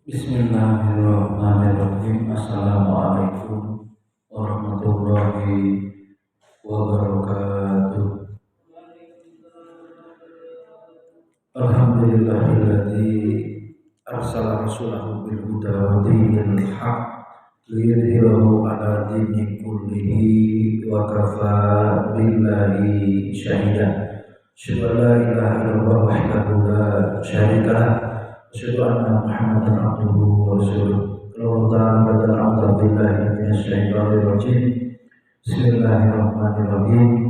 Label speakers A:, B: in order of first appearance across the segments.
A: Bismillahirrahmanirrahim. Assalamualaikum warahmatullahi wabarakatuh. Alhamdulillahilladzi arsala rasulahu bil huda wa dinil haq liyudhhirahu ala dini kullihi wa kafa billahi syahida. Asyhadu an la ilaha illallah wahdahu la syarika lah. Asyhadu anna Muhammadan abduhu wa rasuluh. Qala ta'ala a'udzu billahi minasyaitonir rajim. Bismillahirrahmanirrahim.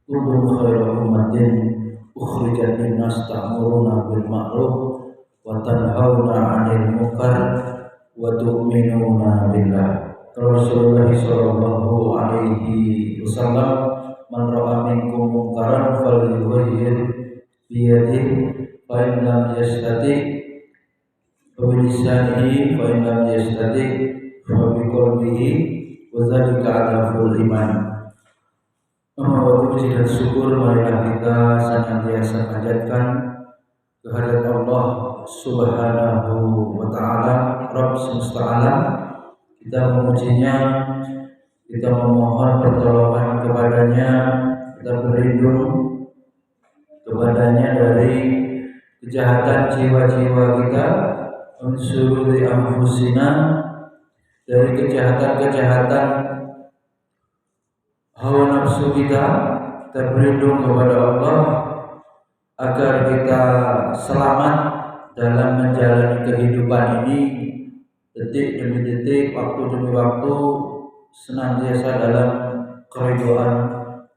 A: Kuntum khairu ummatin ukhrijat lin-nas ta'muruna bil ma'ruf wa tanhauna 'anil munkar wa tu'minuna billah. Rasulullah sallallahu alaihi wasallam, man ra'a minkum munkaran falyughayyir bi yadihi fa in lam yastati' Lisanihi fa in lam yastati' fa biqalbihi wa dzalika adaful iman. Puji dan syukur marilah kita senantiasa panjatkan kehadirat Allah Subhanahu wa taala, Rabb semesta alam. Kita memujinya, kita memohon pertolongan kepadanya, kita berlindung kepadanya dari kejahatan jiwa-jiwa kita, unsuri anfusina, dari kejahatan-kejahatan hawa nafsu kita. Kita berlindung kepada Allah agar kita selamat dalam menjalani kehidupan ini, detik demi detik, waktu demi waktu, senantiasa dalam keridhaan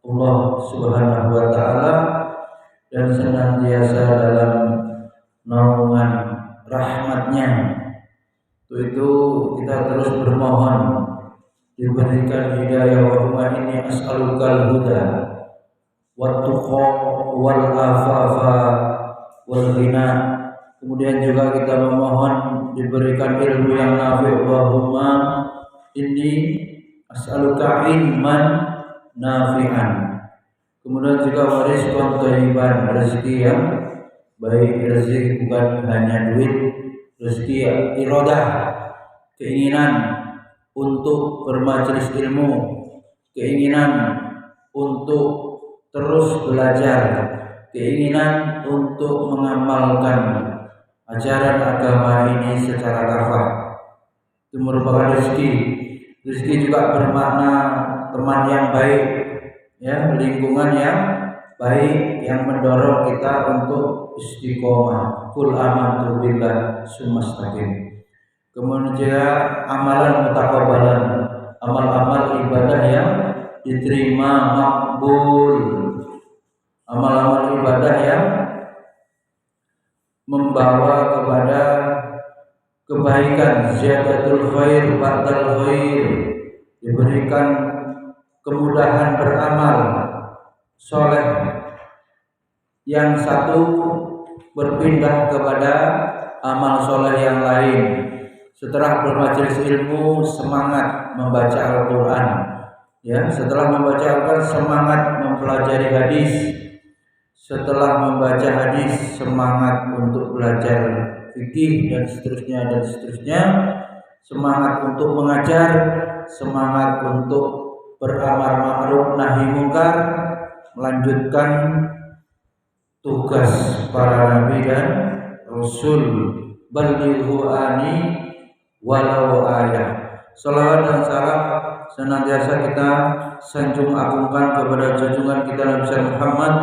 A: Allah Subhanahu wa taala dan senantiasa dalam naungan rahmatnya. Itu kita terus bermohon diberikan hidayah. Wa inni as'alukal huda wat tuqa wal afafa wal ghina. Kemudian juga kita memohon diberikan ilmu yang nafi'. Allahumma inni as'aluka ilman nafi'an. Kemudian juga rizqan thayyiban, rezeki yang baik. Rezeki bukan hanya duit, rezeki iradah, keinginan untuk bermajelis ilmu, keinginan untuk terus belajar, keinginan untuk mengamalkan ajaran agama ini secara kafah. Itu merupakan rezeki. Rezeki juga bermakna teman yang baik, ya, lingkungan yang baik yang mendorong kita untuk istiqomah. Qul amantu billah sumastaqim. Kemudian juga amalan mutaqabbalan, amal-amal ibadah yang diterima, makbul, amal-amal ibadah yang membawa kepada kebaikan, ziyadatul khair, ba'dal khair, diberikan kemudahan beramal soleh. Yang satu berpindah kepada amal soleh yang lain. Setelah bermajelis ilmu, semangat membaca Al-Quran, ya. Setelah membaca Al-Quran, semangat mempelajari hadis. Setelah membaca hadis, semangat untuk belajar fikih dan seterusnya. Semangat untuk mengajar, semangat untuk beramar ma'ruf nahi munkar, melanjutkan tugas para nabi dan rasul. Balighu ani walau ayat. Salawat dan salam senantiasa kita sanjung agungkan kepada junjungan kita Nabi Muhammad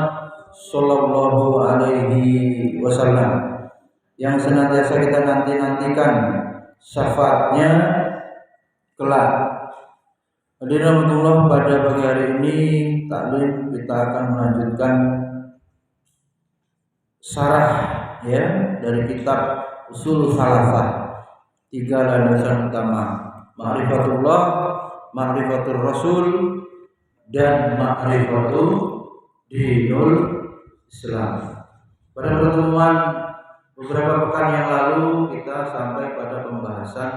A: sallallahu alaihi wasallam, yang senantiasa kita nantikan syafaatnya kelak. Hadirin Allah, pada pagi hari ini taklim kita akan melanjutkan syarah, ya, dari kitab Ushul Salasah, 3 landasan utama: ma'rifatullah, ma'rifatur rasul, dan ma'rifatul dinul Islam. Pada pertemuan beberapa pekan yang lalu kita sampai pada pembahasan,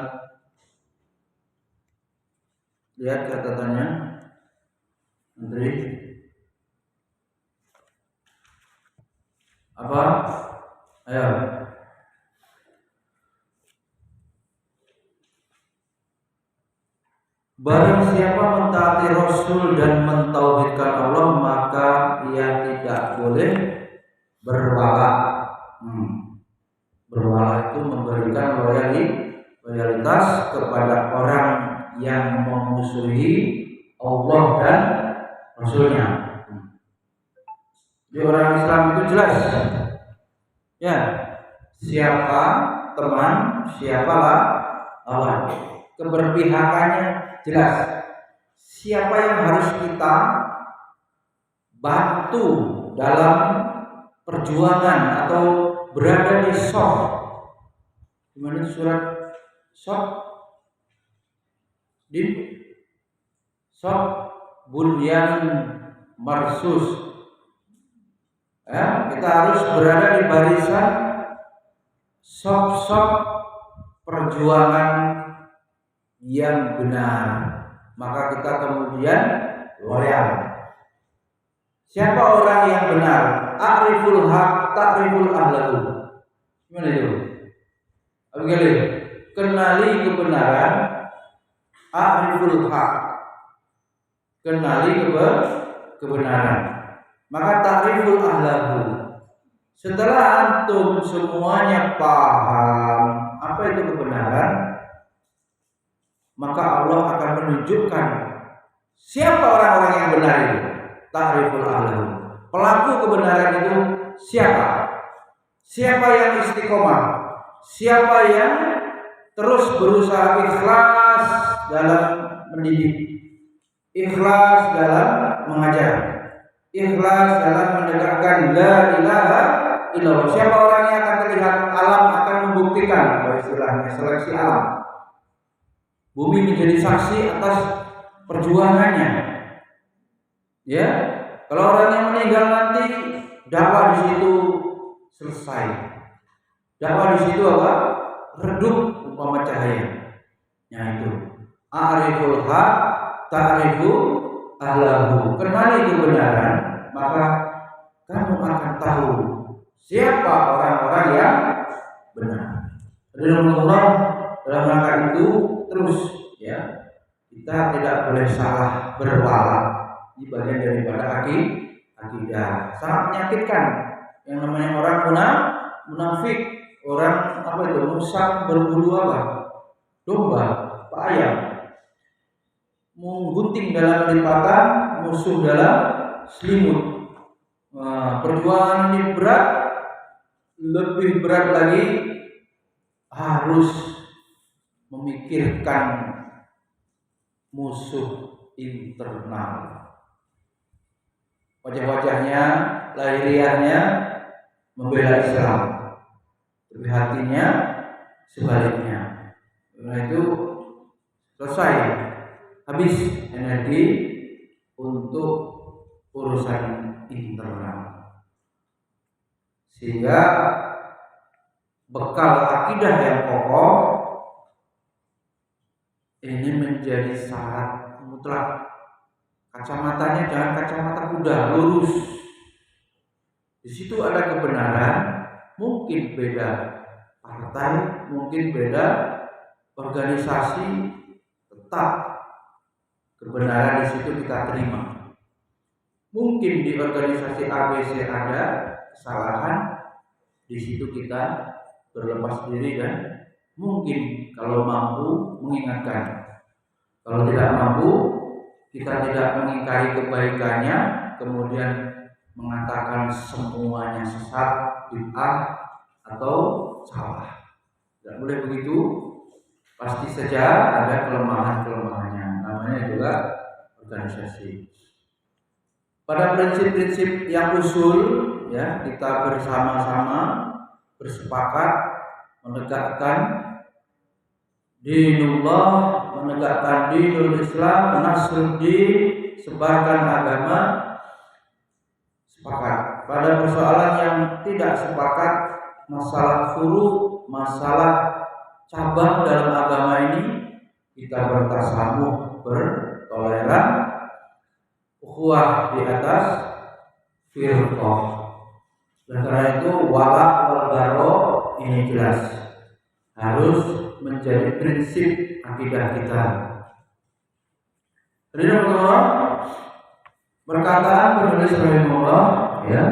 A: lihat catatannya, Andri, apa? Ayo. Barang siapa mentaati Rasul dan mentauhidkan Allah, maka ia tidak boleh berwala. Berwala itu memberikan loyalitas kepada orang yang memusuhi Allah dan Rasulnya. Di orang Islam itu jelas, ya, siapa teman, siapa lawan. Keberpihakannya jelas. Siapa yang harus kita bantu dalam perjuangan atau berada di soft. Gimana surat soft? Di soft bunyan marsus. Ya, kita harus berada di barisan soft perjuangan yang benar. Maka kita kemudian loyal. Siapa orang yang benar? A'riful haq ta'riful ahlahu. Gimana itu? Oke, kenali kebenaran. A'riful haq. Kenali kebenaran. Maka ta'riful ahlahu. Setelah antum semuanya paham apa itu kebenaran, maka Allah akan menunjukkan siapa orang-orang yang benar itu. Ta'riful ahlahu. Pelaku kebenaran itu siapa? Siapa yang istiqomah? Siapa yang terus berusaha ikhlas dalam mendidik, ikhlas dalam mengajar, ikhlas dalam menegakkan la ilaha illallah. Siapa orang yang akan terlihat? Alam akan membuktikan, istilahnya seleksi alam. Bumi menjadi saksi atas perjuangannya. Ya, kalau orang yang meninggal nanti, dakwah di situ selesai. Dakwah di situ apa? Redup umpama cahaya. Nah itu. A'riful haq ta'rifu ahlahu. Kenali kebenaran, maka kamu akan tahu siapa orang-orang yang benar. Dalam rangka itu terus, ya, kita tidak boleh salah berwala. Ini bagian daripada akidah. Sangat menyakitkan yang namanya orang munafik, orang apa itu, musang berbulu apa? Domba, pak ayam. Menggunting dalam lipatan, musuh dalam selimut. Perjuangan ini berat, lebih berat lagi harus memikirkan musuh internal. Wajah-wajahnya, lahiriahnya membela Islam, tapi hatinya sebaliknya. Karena itu selesai, habis energi untuk urusan internal, sehingga bekal akidah yang kokoh ini menjadi syarat mutlak. Kacamatanya jangan kacamata kuda, lurus. Di situ ada kebenaran, mungkin beda partai, mungkin beda organisasi, tetap kebenaran di situ kita terima. Mungkin di organisasi ABC ada kesalahan, di situ kita berlepas diri dan mungkin kalau mampu mengingatkan. Kalau tidak mampu, kita tidak mengingkari kebaikannya, kemudian mengatakan semuanya sesat, bid'ah atau salah. Tidak boleh begitu. Pasti saja ada kelemahan-kelemahannya. Namanya juga organisasi. Pada prinsip-prinsip yang usul, ya, kita bersama-sama bersepakat menegakkan dinullah, menegakkan dinul Islam, nasruddin, sebarkan agama. Sepakat. Pada persoalan yang tidak sepakat, masalah furu, masalah cabang dalam agama ini, kita bertasamuh, bertoleran, ukhuwah di atas firqah. Dan karena itu wala wal bara ini jelas harus menjadi prinsip akidah kita. Ridwanullah, perkataan penulis rahimahullah, ya,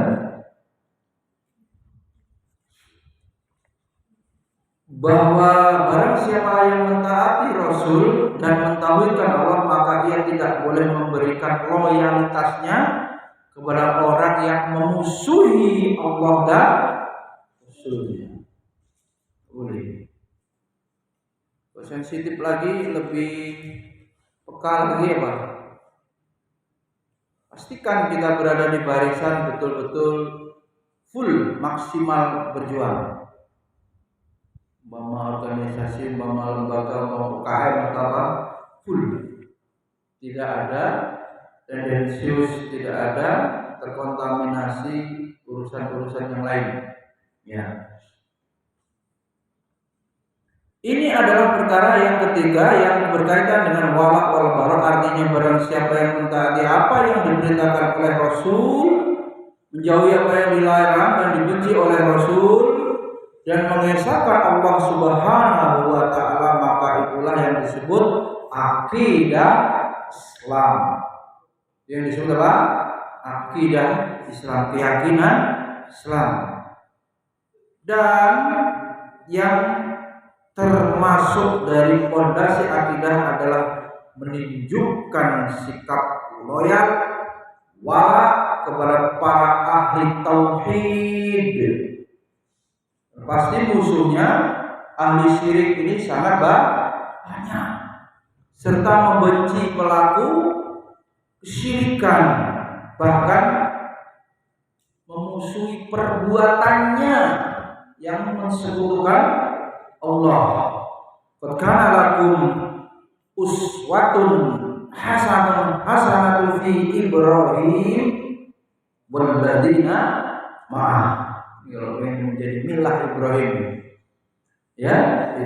A: bahwa barang siapa yang mentaati Rasul dan mentauhidkan Allah, maka ia tidak boleh memberikan loyalitasnya kepada orang yang memusuhi Allah dan Rasulnya. Boleh. Sensitif lagi, lebih peka lagi ya Pak. Pastikan kita berada di barisan betul-betul full, maksimal berjuang. Umpama organisasi, umpama lembaga, umpama UKM atau apa, full. Tidak ada tendensius, tidak ada terkontaminasi urusan-urusan yang lain. Ya. Ini adalah perkara yang ketiga yang berkaitan dengan wala wal bara, artinya barang siapa yang mentaati apa yang diperintahkan oleh Rasul, menjauhi apa yang dilarang dan dibenci oleh Rasul, dan mengesahkan Allah Subhanahu wa taala, maka itulah yang disebut akidah Islam. Yang disebut apa? Akidah Islam, keyakinan Islam. Dan yang termasuk dari fondasi akidah adalah menunjukkan sikap loyal wala kepada para ahli tauhid. Pasti musuhnya ahli syirik ini sangat banyak, serta membenci pelaku kesyirikan, bahkan memusuhi perbuatannya yang mensekutukan Allah. Qad kana lakum uswatun hasanatun fi Ibrahim wal ladzina ma'ah. Kalau yang menjadi milah Ibrahim, ya,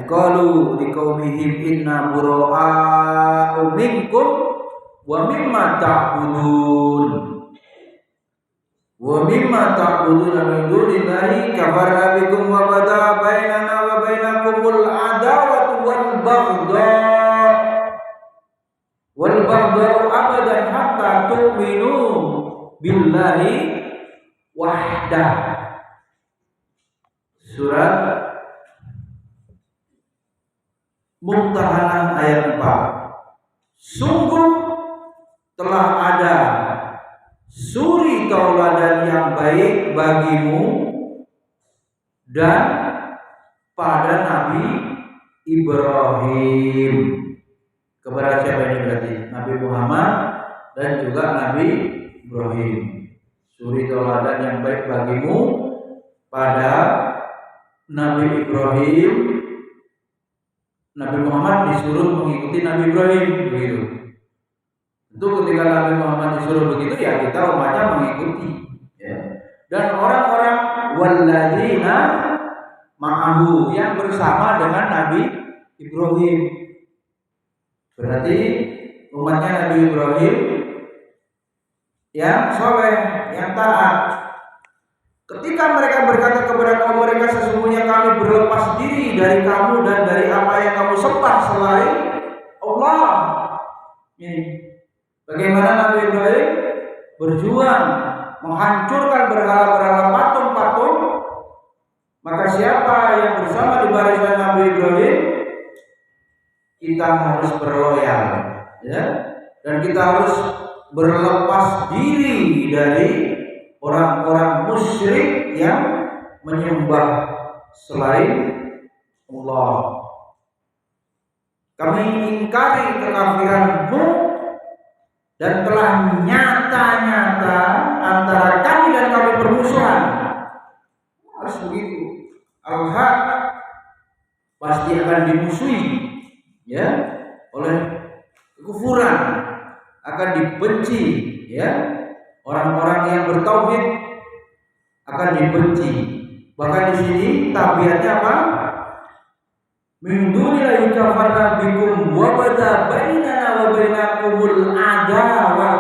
A: qalu liqaumihim inna bura'a'u minkum wa mimma ta'budun min dunillahi kafarna bikum wa bada bainana wa bainakumul adawatu wal baghdha abadan hatta tu'minu billahi wahdah. Surat Mumtahanah ayat 4. Sungguh telah ada suri tauladan yang baik bagimu dan pada Nabi Ibrahim. Kepada siapa ini berarti? Nabi Muhammad dan juga Nabi Ibrahim. Suri tauladan yang baik bagimu pada Nabi Ibrahim. Nabi Muhammad disuruh mengikuti Nabi Ibrahim, begitu. Itu ketika Nabi Muhammad disuruh begitu, ya kita umatnya mengikuti, ya. Dan orang-orang walladzina ma'ahu yang bersama dengan Nabi Ibrahim, berarti umatnya Nabi Ibrahim yang soleh, yang taat. Ketika mereka berkata kepada kaum mereka, sesungguhnya kami berlepas diri dari kamu dan dari apa yang kamu sembah selain Allah. Ini bagaimana Nabi Ibrahim berjuang menghancurkan berhala-berhala patung-patung. Maka siapa yang bersama di barisan Nabi Ibrahim, kita harus berloyal, ya, dan kita harus berlepas diri dari orang-orang musyrik yang menyembah selain Allah. Kami ingkari kekafiranmu dan telah nyata-nyata antara kami dan kami permusuhan. Harus begitu. Al-haq pasti akan dimusuhi, ya, oleh kekufuran, akan dibenci, ya. Orang-orang yang bertauhid akan dibenci. Bahkan di sini tabiatnya apa? Min dunillahi kafarna bikum wa bada bainana wa bainakumul adawah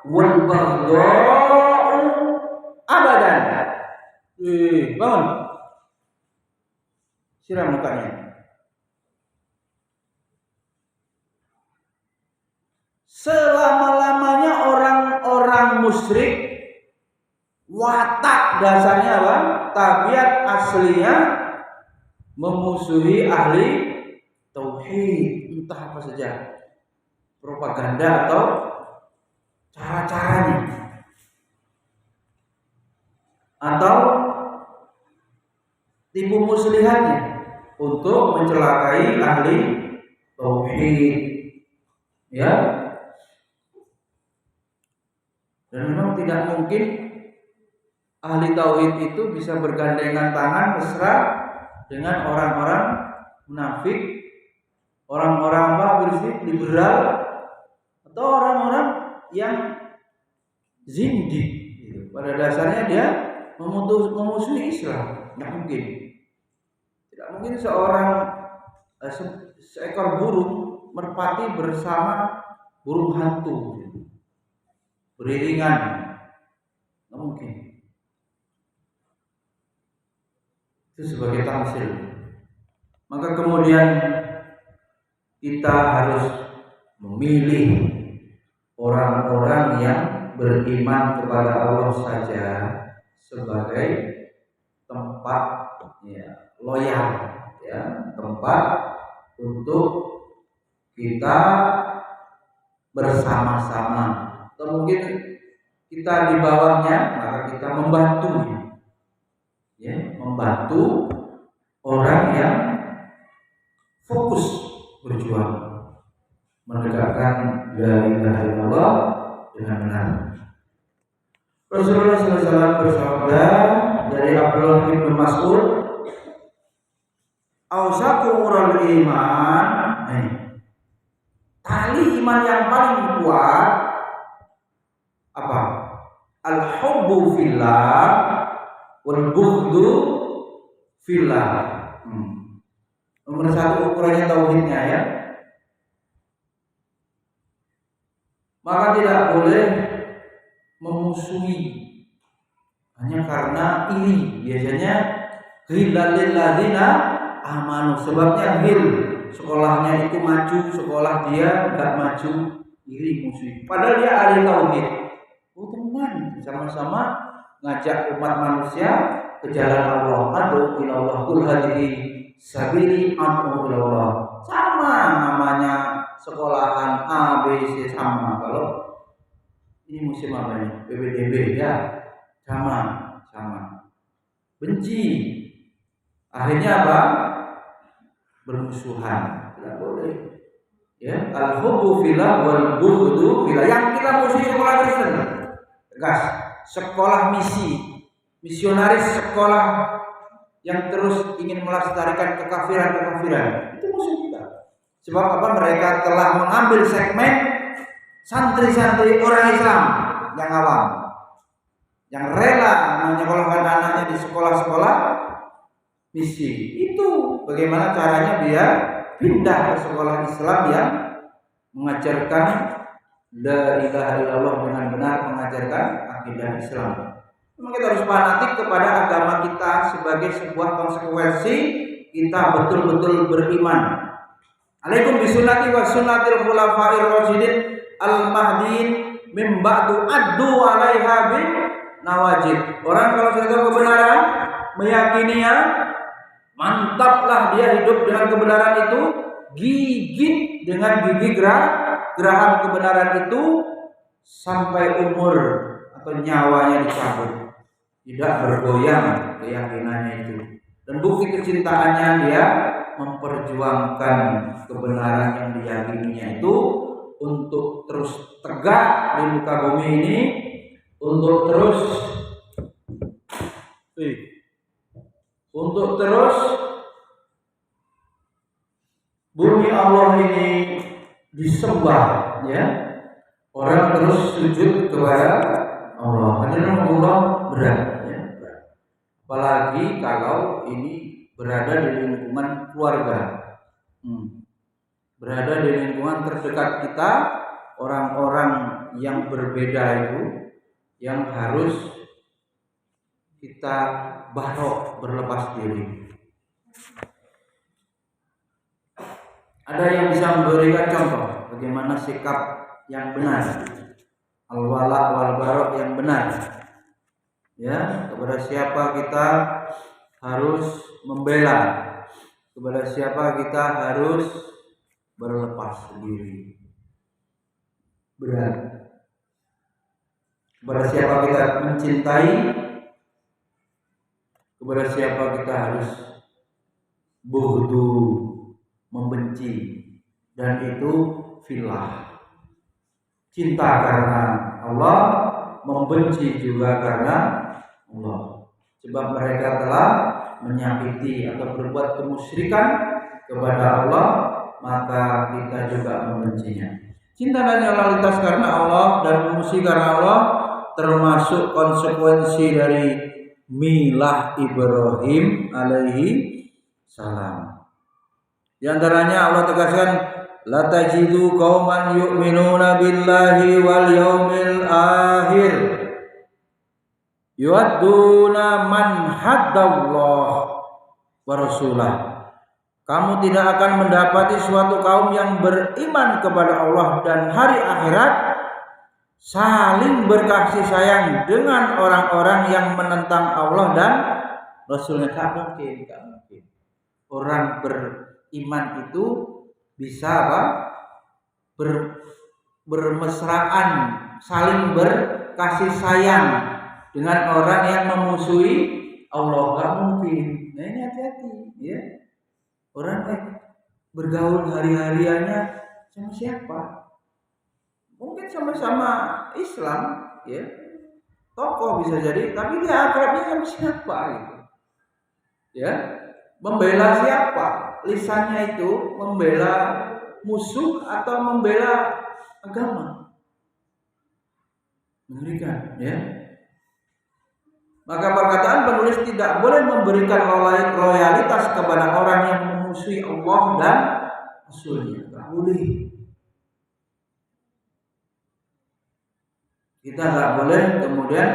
A: wal baghdha'u abadan. Bangun. Siram mukanya. selama-lamanya orang-orang musyrik watak dasarnya apa? Tabiat aslinya memusuhi ahli tauhid, entah apa saja propaganda atau cara-caranya atau tipu muslihatnya untuk mencelakai ahli tauhid, ya. Dan memang tidak mungkin ahli tauhid itu bisa bergandengan tangan mesra dengan orang-orang munafik, orang-orang bersih liberal, atau orang-orang yang zindik. Pada dasarnya dia memusuhi Islam. Tidak mungkin. Tidak mungkin seekor burung merpati bersama burung hantu beriringan. Tidak mungkin. Itu sebagai tamsil. Maka kemudian kita harus memilih orang-orang yang beriman kepada Allah saja sebagai tempat, ya, loyal, ya, tempat untuk kita bersama-sama. Atau mungkin kita di bawahnya, maka kita membantunya, ya, membantu orang yang fokus berjuang menegakkan la ilaha illallah dengan benar. Rasulullah SAW bersabda dari Abdullah bin Mas'ud, "Ausakumul iman." Tali iman yang paling kuat apa? Al-hubbu fillah wal bughdu fillah. Nomor satu ukurannya tauhidnya, ya. Maka tidak boleh memusuhi hanya karena iri. Biasanya ghillalil ladzina amanu, sebabnya ghil, sekolahnya itu maju, sekolah dia enggak maju, iri, musuh. Padahal dia ahli tauhid. Oh teman, sama-sama ngajak umat manusia ke jalan Allah. Adu ilallah kul hadhihi sabili adu ilallah. Sama namanya sekolahan A, B, C sama. Kalau ini musim apa ini? PPDB, ya, sama. Benci. Akhirnya apa? Bermusuhan. Tidak boleh. Ya, al-hubbu fillah wal bughdu fillah. Yang kita musuhi sekolah Kristen. Tegas. Sekolah misionaris, sekolah yang terus ingin melestarikan kekafiran. Itu musuh kita. Sebab apa? Mereka telah mengambil segmen santri-santri orang Islam yang awam, yang rela menyekolahkan anaknya di sekolah-sekolah misi. Itu bagaimana caranya dia pindah ke sekolah Islam yang mengajarkan la ilaha illallah dengan benar, mengajarkan akidah Islam. Memang kita harus fanatik kepada agama kita sebagai sebuah konsekuensi kita betul-betul beriman. Alaikum bisunnati wa sunnatil khulafair rasyidin al-mahdiin min ba'du addu 'alaiha bin nawajid. Orang kalau sudah tahu kebenaran, meyakininya, mantaplah dia hidup dengan kebenaran itu, gigit dengan gigi gerahan kebenaran itu sampai umur atau nyawanya dicabut. Tidak bergoyang keyakinannya itu. Dan bukti kecintaannya dia memperjuangkan kebenaran yang diyakininya itu untuk terus tegak di muka bumi ini, untuk terus bumi Allah ini disembah, ya. Orang terus sujud kepada Allah. Karena Allah berat, ya. Apalagi kalau ini berada di lingkungan keluarga, berada di lingkungan terdekat kita, orang-orang yang berbeda itu yang harus kita barok, berlepas diri. Ada yang bisa memberikan contoh bagaimana sikap yang benar, al-wala wal bara yang benar. Ya, kepada siapa kita harus membela, kepada siapa kita harus berlepas diri. Berat. Kepada siapa kita mencintai, kepada siapa kita harus bughdu, membenci, dan itu fillah. Cinta karena Allah, membenci juga karena Allah. Sebab mereka telah menyakiti atau berbuat kemusyrikan kepada Allah, maka kita juga membencinya. Cinta dan loyalitas karena Allah dan memusuhi karena Allah termasuk konsekuensi dari milah Ibrahim alaihi salam. Di antaranya Allah tegaskan, la tajidu qauman yu'minuna billahi wal yaumil akhir yu'adduna man haddallah wa rasulah. Kamu tidak akan mendapati suatu kaum yang beriman kepada Allah dan hari akhirat saling berkasih sayang dengan orang-orang yang menentang Allah dan Rasulnya. Tak mungkin. Orang beriman itu bisa bermesraan, saling berkasih sayang dengan orang yang memusuhi Allah. Gak mungkin. Nah ini hati-hati, ya. Orang bergaul hari-hariannya sama siapa? Mungkin sama-sama Islam, ya. Tokoh bisa jadi, tapi dia akrabnya sama siapa gitu. Ya. Membela siapa? Lisannya itu membela musuh atau membela agama. Mengerikan, ya. Maka perkataan penulis tidak boleh memberikan loyalitas kepada orang yang memusuhi Allah dan Rasulnya. Tidak boleh. Kita tidak boleh kemudian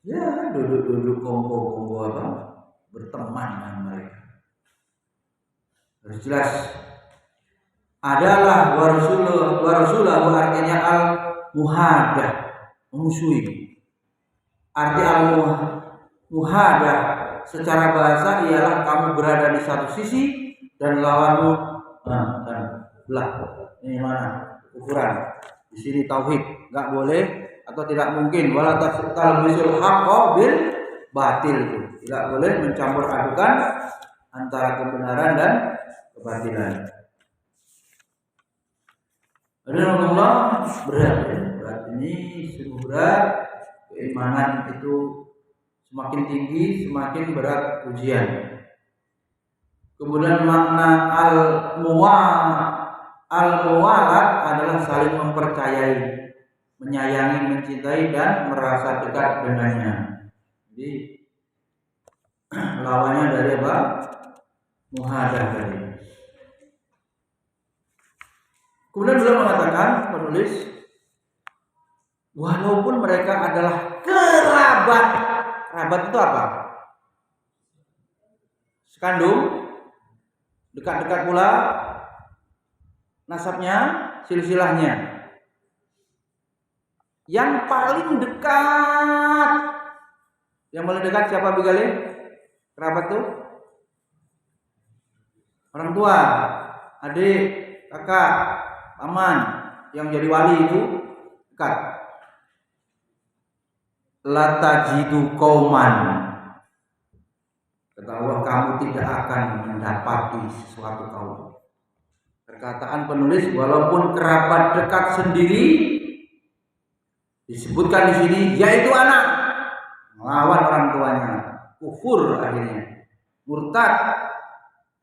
A: ya duduk-duduk kongko berteman dengan mereka. Harus jelas. Adalah warasulah artinya al-muhadah, memusuhi. Arti al-muhadah secara bahasa ialah kamu berada di satu sisi dan lawanmu belah. Ini mana ukuran? Di sini tauhid, enggak boleh atau tidak mungkin wala talbisul haqqo bil batil. Tidak boleh mencampur adukan antara kebenaran dan kebatilan. Allah berat ini sungguh berat. Keimanan itu semakin tinggi, semakin berat ujian. Kemudian makna al-muwalat adalah saling mempercayai, menyayangi, mencintai dan merasa dekat dengannya. Jadi lawannya dari apa? Muhadah tadi. Kemudian beliau mengatakan, penulis, walaupun mereka adalah kerabat. Kerabat itu apa? Sekandung, dekat-dekat pula nasabnya, silsilahnya. Yang paling dekat, siapa Bigali? Kerabat tuh? Orang tua, adik, kakak, paman, yang jadi wali itu dekat. La tajidu qauman, kata Allah, kamu tidak akan mendapati sesuatu kaum. Perkataan penulis, walaupun kerabat dekat sendiri disebutkan di sini, yaitu anak melawan orang tuanya, kufur akhirnya, murtad,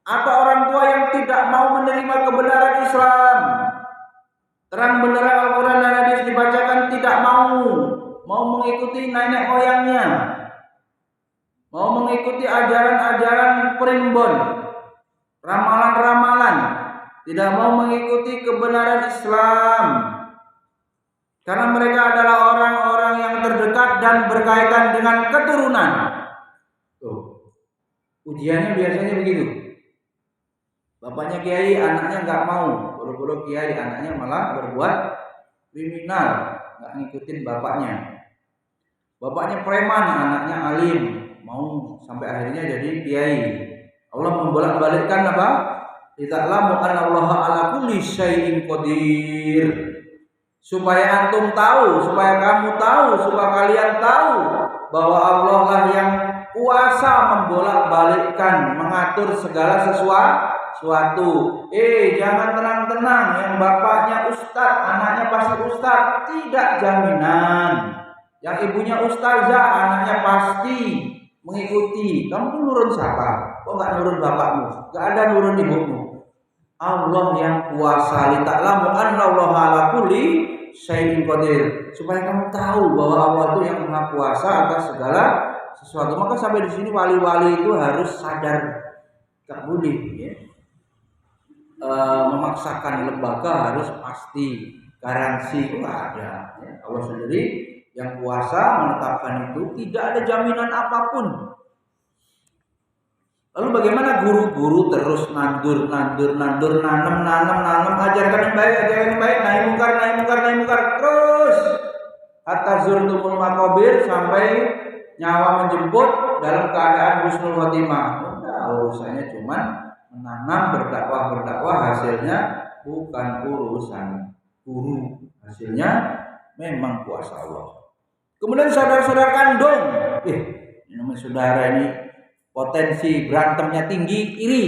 A: atau orang tua yang tidak mau menerima kebenaran Islam, terang benderang Al-Quran dan hadis dibacakan tidak mau mengikuti nenek moyangnya, mau mengikuti ajaran-ajaran primbon, ramalan-ramalan, tidak mau mengikuti kebenaran Islam, karena mereka adalah orang-orang yang terdekat dan berkaitan dengan keturunan. Tuh, ujiannya biasanya begitu. Bapaknya kiai, anaknya nggak mau. Boro-boro kiai anaknya malah berbuat kriminal, nggak ngikutin bapaknya. Bapaknya preman, anaknya alim, mau sampai akhirnya jadi kiai. Allah membolak-balikkan apa? Lita'lamu annallaha ala kulli syai'in qadir. Supaya antum tahu, supaya kamu tahu, supaya kalian tahu bahwa Allah lah yang kuasa membolak-balikkan, mengatur segala sesuatu. Jangan tenang-tenang, yang bapaknya ustadz, anaknya pasti ustadz, tidak jaminan. Yang ibunya ustazah, anaknya pasti mengikuti. Kamu tuh nurun siapa? Kok nggak nurun bapakmu? Nggak ada nurun ibumu. Allah yang kuasa. Lita'lamu annallaha ala kulli syai'in qadir. Supaya kamu tahu bahwa Allah itu yang maha kuasa atas segala sesuatu. Maka sampai di sini wali-wali itu harus sadar, nggak boleh ya. Memaksakan lembaga harus pasti garansi itu nggak ada. Ya. Allah sendiri yang kuasa menetapkan itu, tidak ada jaminan apapun. Lalu bagaimana guru-guru terus nandur, nanam, ajarkan yang baik, nahi mungkar, terus hatta zurtumul maqabir, sampai nyawa menjemput dalam keadaan husnul khotimah. Urusannya cuma menanam, berdakwah, hasilnya bukan urusan guru, hasilnya memang kuasa Allah. Kemudian saudara-saudara kandung, ini namanya saudara ini potensi berantemnya tinggi, iri,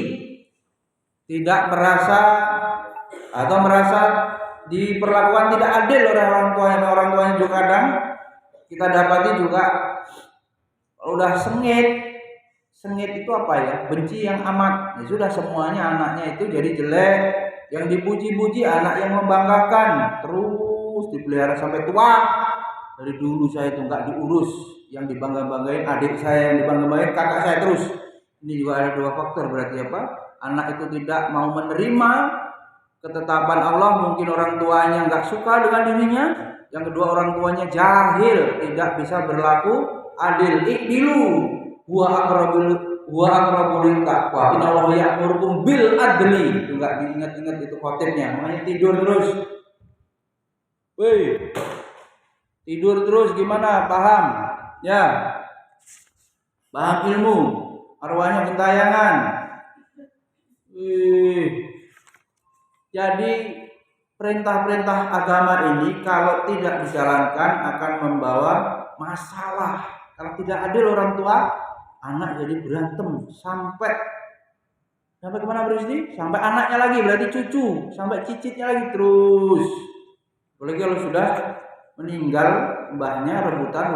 A: tidak merasa diperlakukan tidak adil oleh orang tuanya juga kadang kita dapati juga kalau udah sengit itu apa ya, benci yang amat, ya sudah semuanya anaknya itu jadi jelek, yang dipuji-puji anak yang membanggakan, terus dipelihara sampai tua. Dari dulu saya itu nggak diurus, yang dibangga-banggain adik saya, yang dibangga-banggain kakak saya terus. Ini juga ada dua faktor, berarti apa? Anak itu tidak mau menerima ketetapan Allah, mungkin orang tuanya nggak suka dengan dirinya. Yang kedua, orang tuanya jahil, tidak bisa berlaku adil. Ikdilu huwa aqrabul taqwa. Innallaha ya'murukum bil adli. Itu nggak diingat-ingat itu khotibnya, makanya tidur terus. Tidur terus gimana? Paham? Ya. Paham ilmu. Arwahnya gentayangan. Jadi perintah-perintah agama ini kalau tidak dijalankan akan membawa masalah. Kalau tidak adil orang tua, anak jadi berantem sampai kemana berarti? Sampai anaknya lagi, berarti cucu, sampai cicitnya lagi terus. Apalagi kalau sudah meninggal mbahnya, rebutan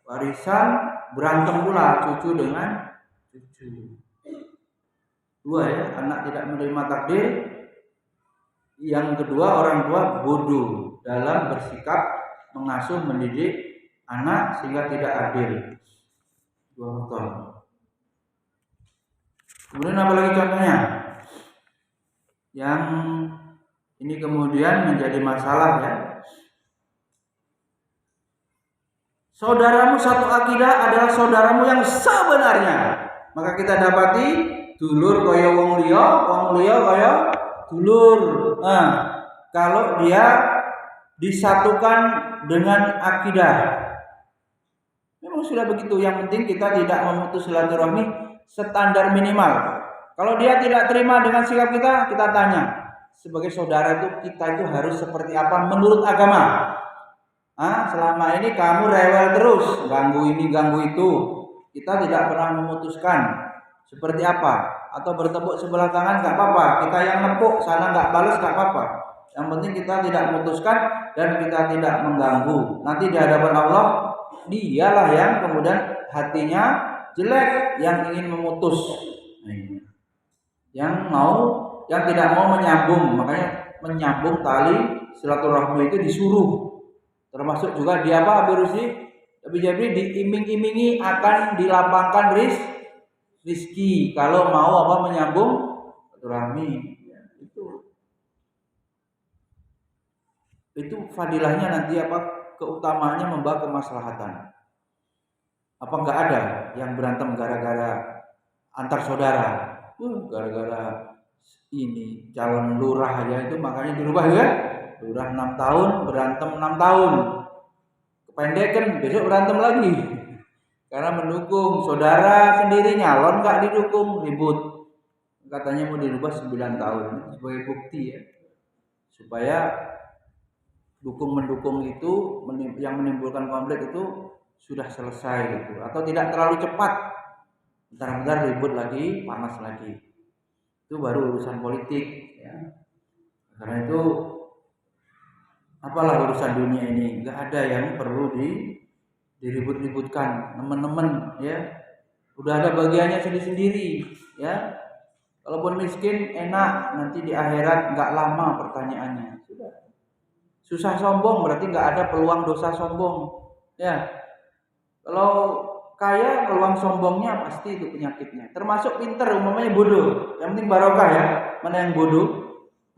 A: warisan, berantem pula cucu dengan cucu. Dua ya, anak tidak menerima takdir. Yang kedua, orang tua bodoh dalam bersikap mengasuh mendidik anak sehingga tidak adil. Dua faktor. Kemudian apa lagi contohnya? Yang ini kemudian menjadi masalah ya. Saudaramu satu akidah adalah saudaramu yang sebenarnya. Maka kita dapati dulur kaya wong liya kaya dulur. Kalau dia disatukan dengan akidah, memang sudah begitu. Yang penting kita tidak memutus silaturahmi standar minimal. Kalau dia tidak terima dengan sikap kita, kita tanya, sebagai saudara itu kita itu harus seperti apa menurut agama? Selama ini kamu rewel terus, ganggu ini, ganggu itu. Kita tidak pernah memutuskan seperti apa. Atau bertepuk sebelah tangan gak apa-apa. Kita yang nepuk, sana gak balas gak apa-apa. Yang penting kita tidak memutuskan dan kita tidak mengganggu. Nanti di hadapan Allah, dialah yang kemudian hatinya jelek, yang ingin memutus. Yang tidak mau menyambung. Makanya menyambung tali silaturahmi itu disuruh. Termasuk juga dia apa jadi diiming-imingi akan dilapangkan rizki kalau mau menyambung silaturahmi. Itu fadilahnya nanti keutamaannya membawa kemaslahatan. Apa enggak ada yang berantem gara-gara antar saudara? Gara-gara ini calon lurah aja itu makanya dirubah ya. Lurah 6 tahun, berantem 6 tahun. Kependekan, besok berantem lagi. Karena mendukung saudara sendiri nyalon nggak didukung, ribut. Katanya mau dirubah 9 tahun sebagai bukti ya. Supaya dukung-mendukung itu yang menimbulkan konflik itu sudah selesai gitu, atau tidak terlalu cepat. Bentar-bentar ribut lagi, panas lagi. Itu baru urusan politik ya. Karena itu apalah urusan dunia ini, nggak ada yang perlu diribut-ributkan, teman-teman ya. Udah ada bagiannya sendiri-sendiri ya. Kalaupun miskin enak, nanti di akhirat nggak lama pertanyaannya. Sudah. Susah sombong berarti nggak ada peluang dosa sombong ya. Kalau kaya peluang sombongnya pasti itu penyakitnya. Termasuk pinter, umpamanya bodoh. Yang penting barokah ya. Mana yang bodoh,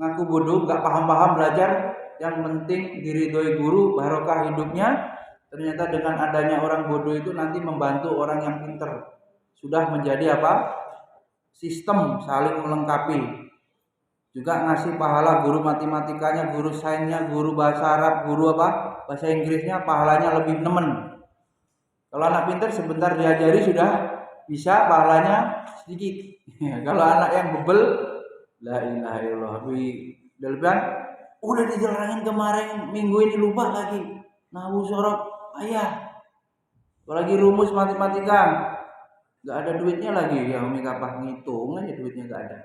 A: ngaku bodoh, nggak paham-paham belajar. Yang penting diridhoi guru, barokah hidupnya. Ternyata dengan adanya orang bodoh itu nanti membantu orang yang pinter. Sudah menjadi apa? Sistem saling melengkapi. Juga ngasih pahala guru matematikanya, guru sainsnya, guru bahasa Arab, guru apa? Bahasa Inggrisnya pahalanya lebih nemen. Kalau anak pintar sebentar diajari sudah bisa, pahalanya sedikit. Kalau anak yang bebel, la ilaha illallah, daleban udah dijelaskan kemarin, minggu ini lupa lagi. Nahu sorot ayah. Apalagi rumus matematika. Enggak ada duitnya lagi, ya umi kapah ngitung aja duitnya enggak ada.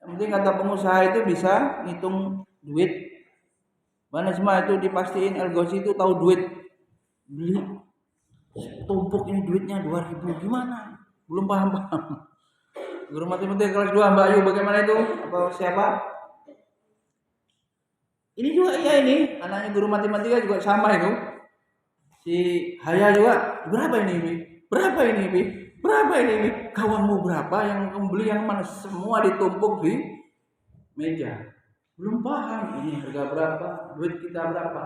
A: Yang penting kata pengusaha itu bisa ngitung duit. Mana semua itu dipastiin El Ghosi itu tahu duit. Beli tumpuk ini duitnya 2.000 gimana? Belum paham-paham. Guru matematika kelas 2 Mbak Ayu bagaimana itu? Atau siapa? Ini juga iya ini, anaknya guru matematika juga sama itu. Si Haya juga, berapa ini Bi? Berapa ini Bi? Berapa ini Bi? Kawanmu berapa? Yang kamu beli yang mana? Semua ditumpuk di meja. Belum paham ini harga berapa, duit kita berapa.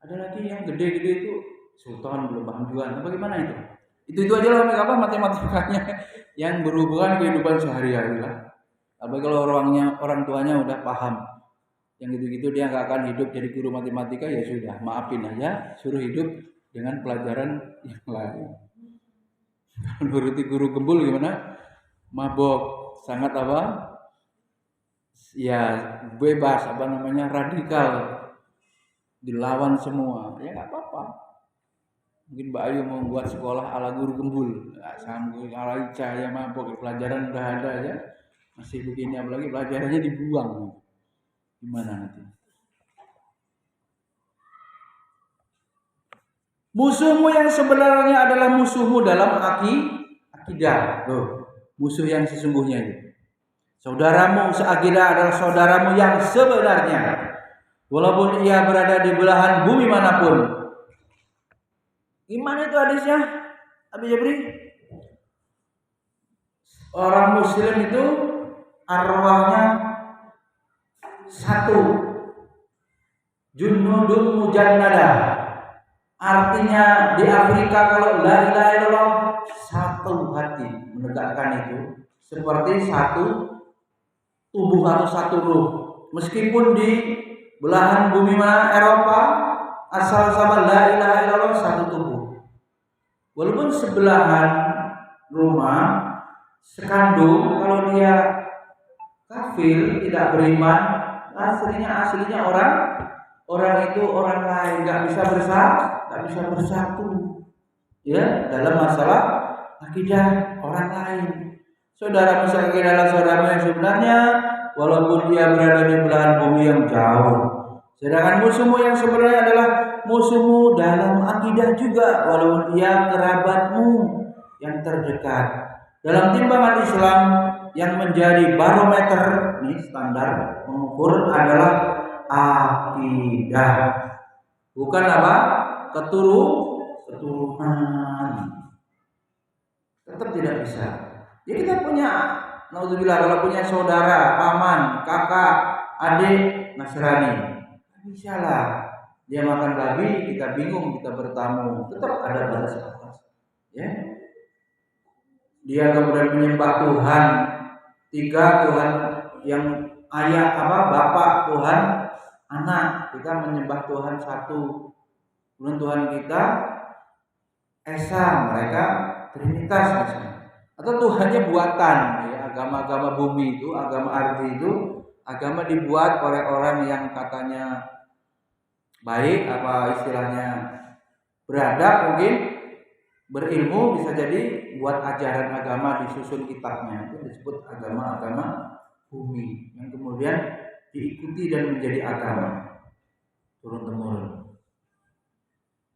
A: Ada lagi yang gede-gede itu Sultan belum paham juga. Nah, bagaimana itu? Itu aja lah apa matematikanya yang berhubungan kehidupan sehari-hari lah. Tapi kalau orang tuanya udah paham yang gitu-gitu dia nggak akan hidup jadi guru matematika, ya sudah maafin aja, suruh hidup dengan pelajaran yang lain. Nuruti guru gembul gimana? Mabok, sangat apa? Ya bebas apa namanya radikal, dilawan semua, ya nggak apa-apa. Mungkin Mbak Ayu mau buat sekolah ala guru gembul, nggak sanggup, ala cahaya mabok, pelajaran udah ada ya, masih begini apalagi pelajarannya dibuang, gimana nanti? Musuhmu yang sebenarnya adalah musuhmu dalam akidah, loh, musuh yang sesungguhnya itu. Saudaramu seakidah adalah saudaramu yang sebenarnya, walaupun ia berada di belahan bumi manapun. Gimana itu hadisnya, Abi Jabri? Orang Muslim itu arwahnya satu, junudun mujannadah. Artinya di Afrika kalau la ilaha illallah satu hati menegakkan itu seperti satu tubuh atau satu ruh. Meskipun di belahan bumi mana Eropa asal sama la ilaha illallah satu tubuh. Walaupun sebelahan rumah sekandung, kalau dia kafir tidak beriman, aslinya orang itu orang lain, nggak bisa bersatu ya dalam masalah akidah orang lain. Saudara misalnya adalah saudara yang sebenarnya walaupun dia berada di belahan bumi yang jauh. Sedangkan musuhmu yang sebenarnya adalah musuhmu dalam akidah juga, walaupun dia kerabatmu yang terdekat. Dalam timbangan Islam yang menjadi barometer nih standar mengukur adalah akidah, bukan apa? Keturunan. Tetap tidak bisa. Ya kita punya, naudzubillah, kalau punya saudara, paman, kakak, adik Nasrani, bisa lah. Dia makan babi, kita bingung, kita bertamu, tetap ada batas-batas. Ya. Dia kemudian menyembah Tuhan tiga Tuhan yang ayah bapak Tuhan anak, kita menyembah Tuhan satu. Kemudian Tuhan kita esa, mereka trinitas misalnya. Atau Tuhannya buatan, ya, agama-agama bumi itu, agama arti itu, agama dibuat oleh orang yang katanya baik, apa istilahnya beradab mungkin, berilmu, bisa jadi buat ajaran agama disusun kitabnya, itu disebut agama-agama bumi yang kemudian diikuti dan menjadi agama turun temurun,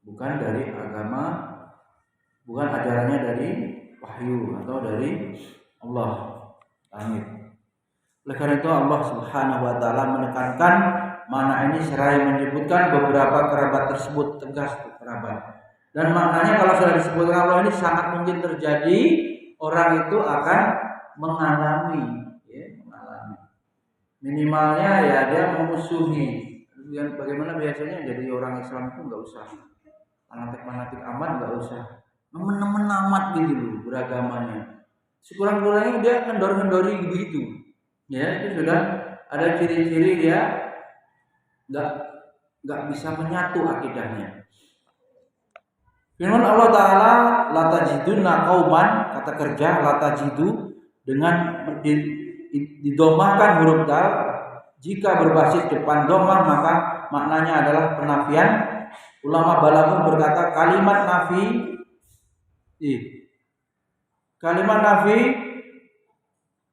A: bukan dari agama, bukan ajarannya dari wahyu atau dari Allah langit. Oleh karena itu Allah Subhanahu wa taala menekankan makna ini seraya menyebutkan beberapa kerabat tersebut, tegas kerabat. Dan maknanya kalau sudah disebutkan Allah ini sangat mungkin terjadi, orang itu akan mengalami, minimalnya ya dia memusuhi. Bagaimana biasanya jadi orang Islam itu nggak usah fanatik amat, nggak usah nemen-nemen amat gitu loh beragamanya. Sekurang-kurangnya dia ngendor-ngendori begitu. Ya, itu sudah ada ciri-ciri dia nggak bisa menyatu akidahnya. Firman Allah Ta'ala, la tajidunna qauman, kata kerja la tajidu dengan didomahkan huruf dal, jika berbasis depan domah maka maknanya adalah penafian. Ulama balaghah berkata kalimat nafi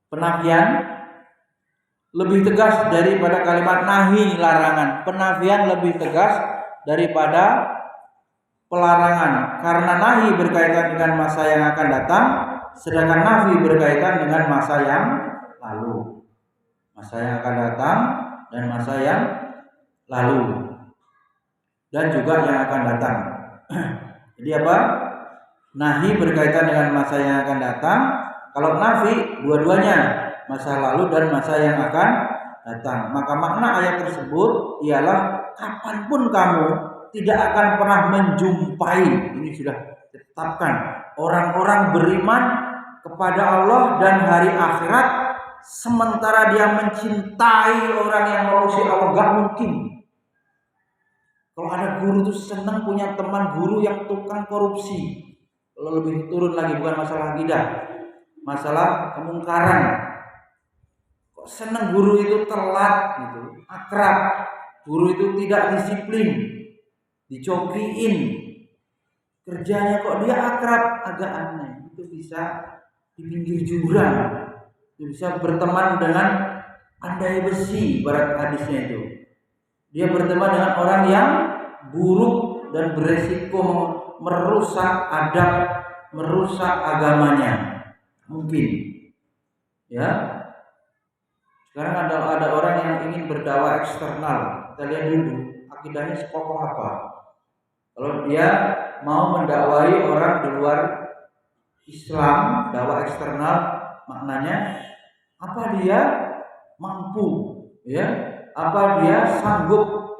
A: penafian lebih tegas daripada kalimat nahi larangan. Penafian lebih tegas daripada pelarangan, karena nahi berkaitan dengan masa yang akan datang, sedangkan nafi berkaitan dengan masa yang lalu. Masa yang akan datang dan masa yang lalu, dan juga yang akan datang. Jadi apa? Nahi berkaitan dengan masa yang akan datang. Kalau nafi dua-duanya, masa lalu dan masa yang akan datang. Maka makna ayat tersebut ialah kapanpun kamu tidak akan pernah menjumpai, ini sudah ditetapkan, orang-orang beriman kepada Allah dan hari akhirat sementara dia mencintai orang yang manusia Allah. Gak mungkin. Kalau ada guru tuh senang punya teman guru yang tukang korupsi. Kalau lebih turun lagi, bukan masalah akidah, masalah kemungkaran. Kok senang guru itu telat gitu, akrab, guru itu tidak disiplin, dicokiin, kerjanya kok dia akrab, agak aneh. Itu bisa di pinggir jurang, itu bisa berteman dengan pandai besi, barat hadisnya itu. Dia berteman dengan orang yang buruk dan beresiko merusak adab, merusak agamanya. Mungkin, ya. Sekarang ada orang yang ingin berdakwah eksternal. Kita lihat dulu akidahnya sekokoh apa. Kalau dia mau mendakwai orang di luar Islam, dakwah eksternal, maknanya apa dia mampu, ya? Apa dia sanggup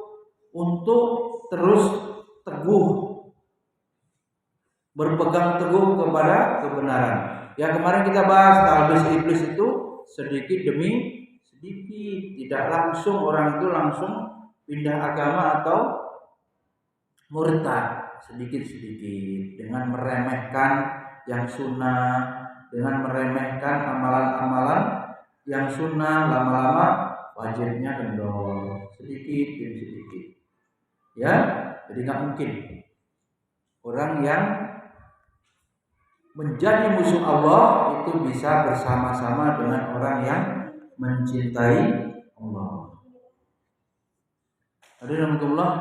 A: untuk terus teguh, berpegang teguh kepada kebenaran. Yang kemarin kita bahas talbis iblis itu sedikit demi sedikit, tidak langsung orang itu langsung pindah agama atau murtad, sedikit-sedikit dengan meremehkan yang sunnah, dengan meremehkan amalan-amalan yang sunnah, lama-lama wajibnya kendor, sedikit demi sedikit. Ya, jadi nggak mungkin orang yang menjadi musuh Allah itu bisa bersama-sama dengan orang yang mencintai Allah. Alhamdulillah,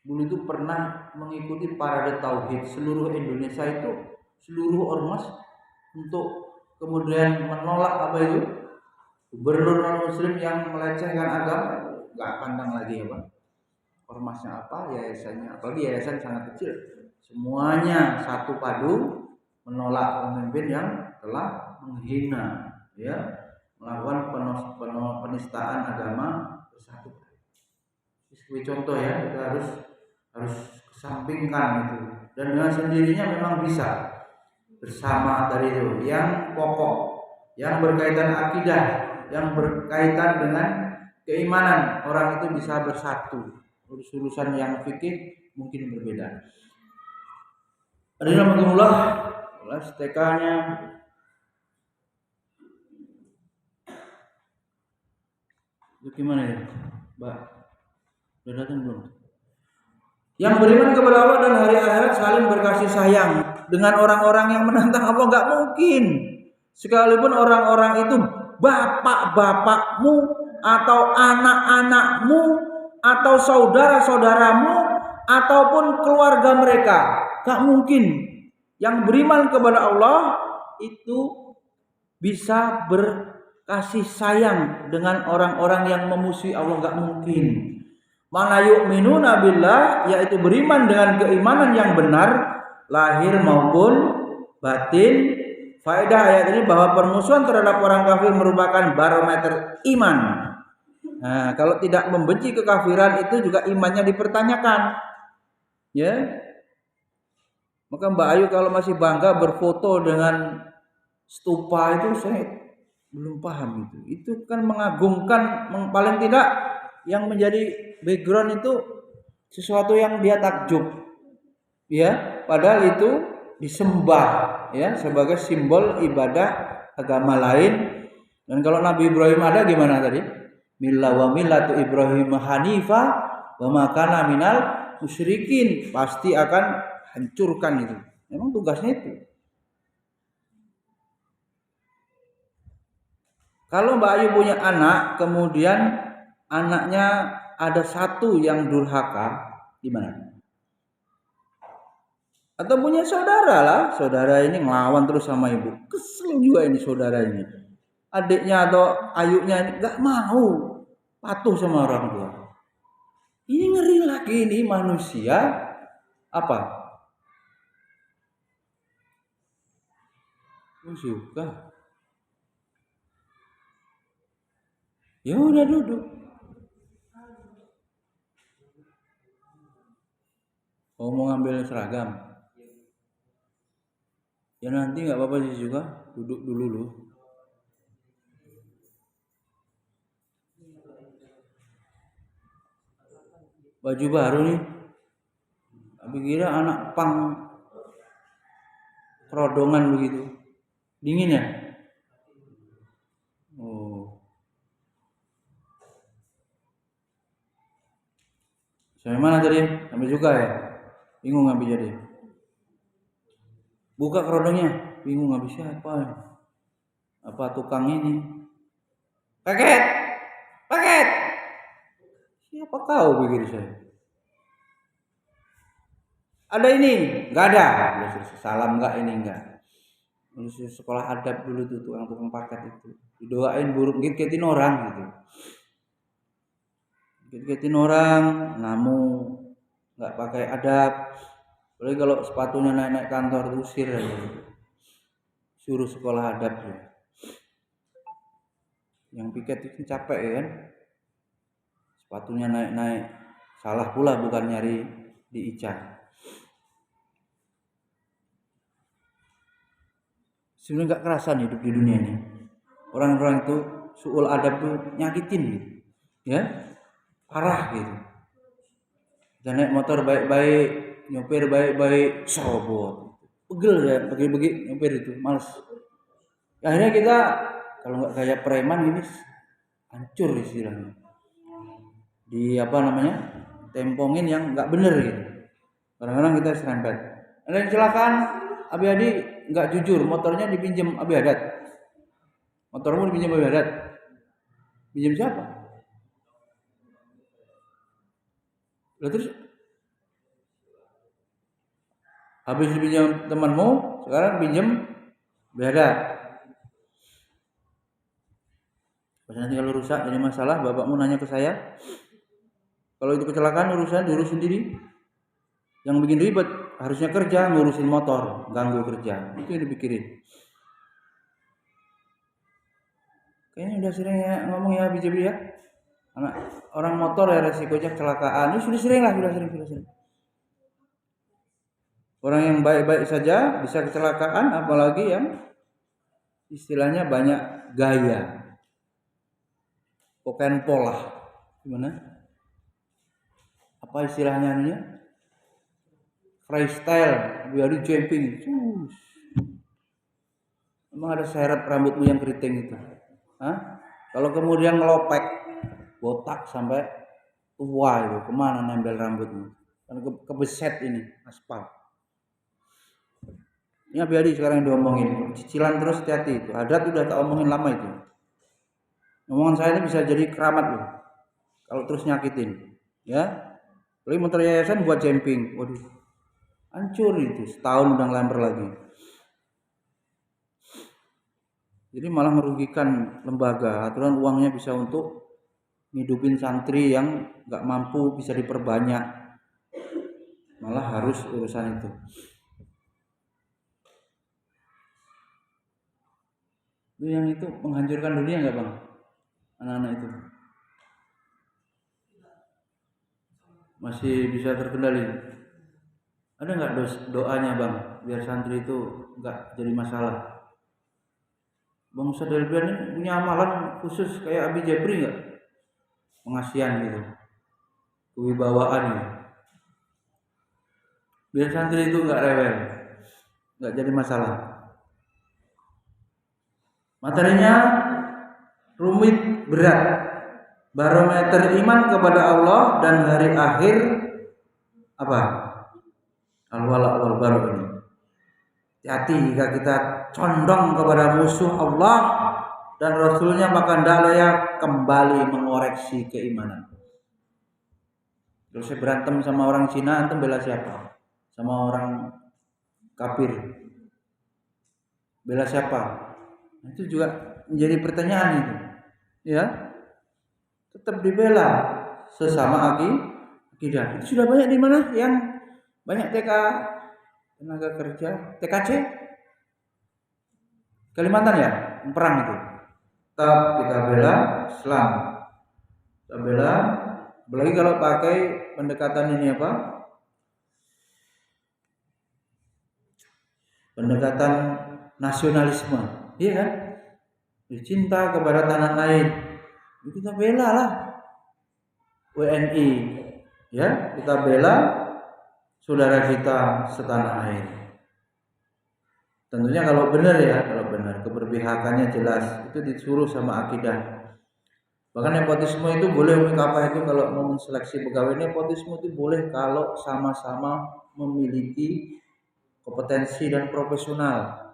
A: dulu itu pernah mengikuti parade tauhid seluruh Indonesia itu, seluruh ormas, untuk kemudian menolak apa itu gubernur non muslim yang melecehkan agama. Nggak pandang lagi apa ormasnya apa, yayasannya, apalagi yayasan sangat kecil, semuanya satu padu menolak pemimpin yang telah menghina, ya, melakukan penistaan agama bersatu. Sebagai contoh ya, kita harus kesampingkan itu, dan dengan sendirinya memang bisa bersama tadi itu yang pokok yang berkaitan akidah, yang berkaitan dengan keimanan, orang itu bisa bersatu. Urusan yang fikih mungkin berbeda. Alhamdulillah, kelas TK-nya itu gimana ya, Mbak? Udah datang belum? Yang beriman kepada Allah dan hari akhirat saling berkasih sayang dengan orang-orang yang menantang Allah nggak mungkin. Sekalipun orang-orang itu bapak-bapakmu atau anak-anakmu atau saudara-saudaramu ataupun keluarga mereka, nggak mungkin. Yang beriman kepada Allah itu bisa berkasih sayang dengan orang-orang yang memusuhi Allah, nggak mungkin. Mana yu'minuna billah, yaitu beriman dengan keimanan yang benar lahir maupun batin. Faedah ayat ini bahwa permusuhan terhadap orang kafir merupakan barometer iman. Nah, kalau tidak membenci kekafiran itu juga imannya dipertanyakan. Ya. Maka Mbak Ayu kalau masih bangga berfoto dengan stupa itu saya belum paham itu. Itu kan mengagungkan, paling tidak yang menjadi background itu sesuatu yang dia takjub, ya, padahal itu disembah, ya, sebagai simbol ibadah agama lain. Dan kalau Nabi Ibrahim ada gimana tadi? Milla wa millatu Ibrahim hanifa wa ma kana minal musyrikin, pasti akan hancurkan itu. Memang tugasnya itu. Kalau Mbak Ayu punya anak, kemudian anaknya ada satu yang durhaka, gimana? Atau punya saudara lah, saudara ini ngelawan terus sama ibu, kesel juga ini saudara ini. Adiknya atau ayunya ini nggak mau patuh sama orang tua. Ini ngeri lagi, ini manusia apa? Suka. Ya udah duduk. Oh, mau ngambil seragam. Ya nanti nggak apa-apa sih juga, duduk dulu lu. Baju baru nih. Tapi kira anak pang kerodongan begitu. Dingin ya? Oh. Sampai mana tadi? Sampai juga ya? Bingung habis jadi. Buka kerodongnya, bingung habis siapa? Apa tukang ini? Paket! Paket! Siapa kau pikir saya? Ada ini? Enggak ada. Salam enggak ini enggak. Lulus sekolah adab dulu tuh tukang-tukang paket itu. Didoain buruk gigit-gigitin orang gitu. Gigit-gigitin orang, namu enggak pakai adab. Apalagi kalau sepatunya naik-naik kantor usir aja. Suruh sekolah adab ya. Yang piket itu capek ya kan? Sepatunya naik-naik. Salah pula bukan nyari di Ica. Sebenarnya gak kerasan hidup di dunia ini. Orang-orang itu suul adab tuh nyakitin gitu. Ya. Parah gitu. Dan naik motor baik-baik, nyopir baik-baik, serobot. Pegel ya, bagi-bagi nyopir itu, males. Akhirnya kita kalau nggak kayak preman ini hancur istilahnya. Di apa namanya? Tempongin yang nggak bener gitu. Kadang-kadang kita serempet. Ada yang kecelakaan, Abi Adi nggak jujur, motornya dipinjam Abi Adat. Motormu dipinjam Abi Adat. Pinjam siapa? Lalu terus habis dipinjam temanmu, sekarang pinjam beda. Pas nanti kalau rusak jadi masalah, bapakmu nanya ke saya. Kalau itu kecelakaan urusan diurus sendiri. Yang bikin ribet harusnya kerja ngurusin motor, ganggu kerja. Itu yang dipikirin. Kayaknya udah sering ya ngomong ya bijak ya. Anak orang motor ya resikonya kecelakaan. Ini sudah sering. Orang yang baik-baik saja bisa kecelakaan, apalagi yang istilahnya banyak gaya, pakaian pola, gimana? Apa istilahnya ini? Freestyle, biar jumping. Emang ada seret rambutmu yang keriting itu? Hah? Kalau kemudian ngelopek, botak sampai tua itu, kemana nempel rambutmu? Kan kebeset ini aspal. Ini Abi sekarang yang diomongin, cicilan terus hati-hati itu. Adat udah tak omongin lama itu. Omongan saya ini bisa jadi keramat loh. Kalau terus nyakitin, ya. Beli motor yayasan buat jumping, waduh, hancur itu. Setahun udah ngelamper lagi. Jadi malah merugikan lembaga. Aturan uangnya bisa untuk ngidupin santri yang nggak mampu bisa diperbanyak. Malah harus urusan itu. Itu yang itu menghancurkan dunia nggak bang? Anak-anak itu masih bisa terkendali? Ada nggak doanya bang biar santri itu nggak jadi masalah? Bang Ustadz Delbian ini punya amalan khusus kayak Abi Jepri nggak? Pengasihan gitu, kewibawaan gitu. Biar santri itu nggak rewel, nggak jadi masalah. Materinya rumit, berat. Barometer iman kepada Allah dan hari akhir apa? Al-wala wal bara ini. Hati jika kita condong kepada musuh Allah dan Rasulnya, maka hendaklah ya kembali mengoreksi keimanan. Kalau saya berantem sama orang Cina, antum bela siapa? Sama orang kafir, bela siapa? Itu juga menjadi pertanyaan itu, ya. Tetap dibela sesama akidah. Itu sudah banyak di mana yang banyak tenaga kerja TKC Kalimantan ya, perang itu. Tetap kita bela Islam. Kita bela, apalagi kalau pakai pendekatan ini apa? Pendekatan nasionalisme, iya kan? Cinta kepada tanah air, kita bela lah. WNI, ya, kita bela saudara kita setanah air. Tentunya kalau benar ya, kalau benar keberpihakannya jelas, itu disuruh sama akidah. Bahkan nepotisme itu boleh, apa itu kalau mau seleksi pegawai, nepotisme itu boleh kalau sama-sama memiliki kompetensi dan profesional.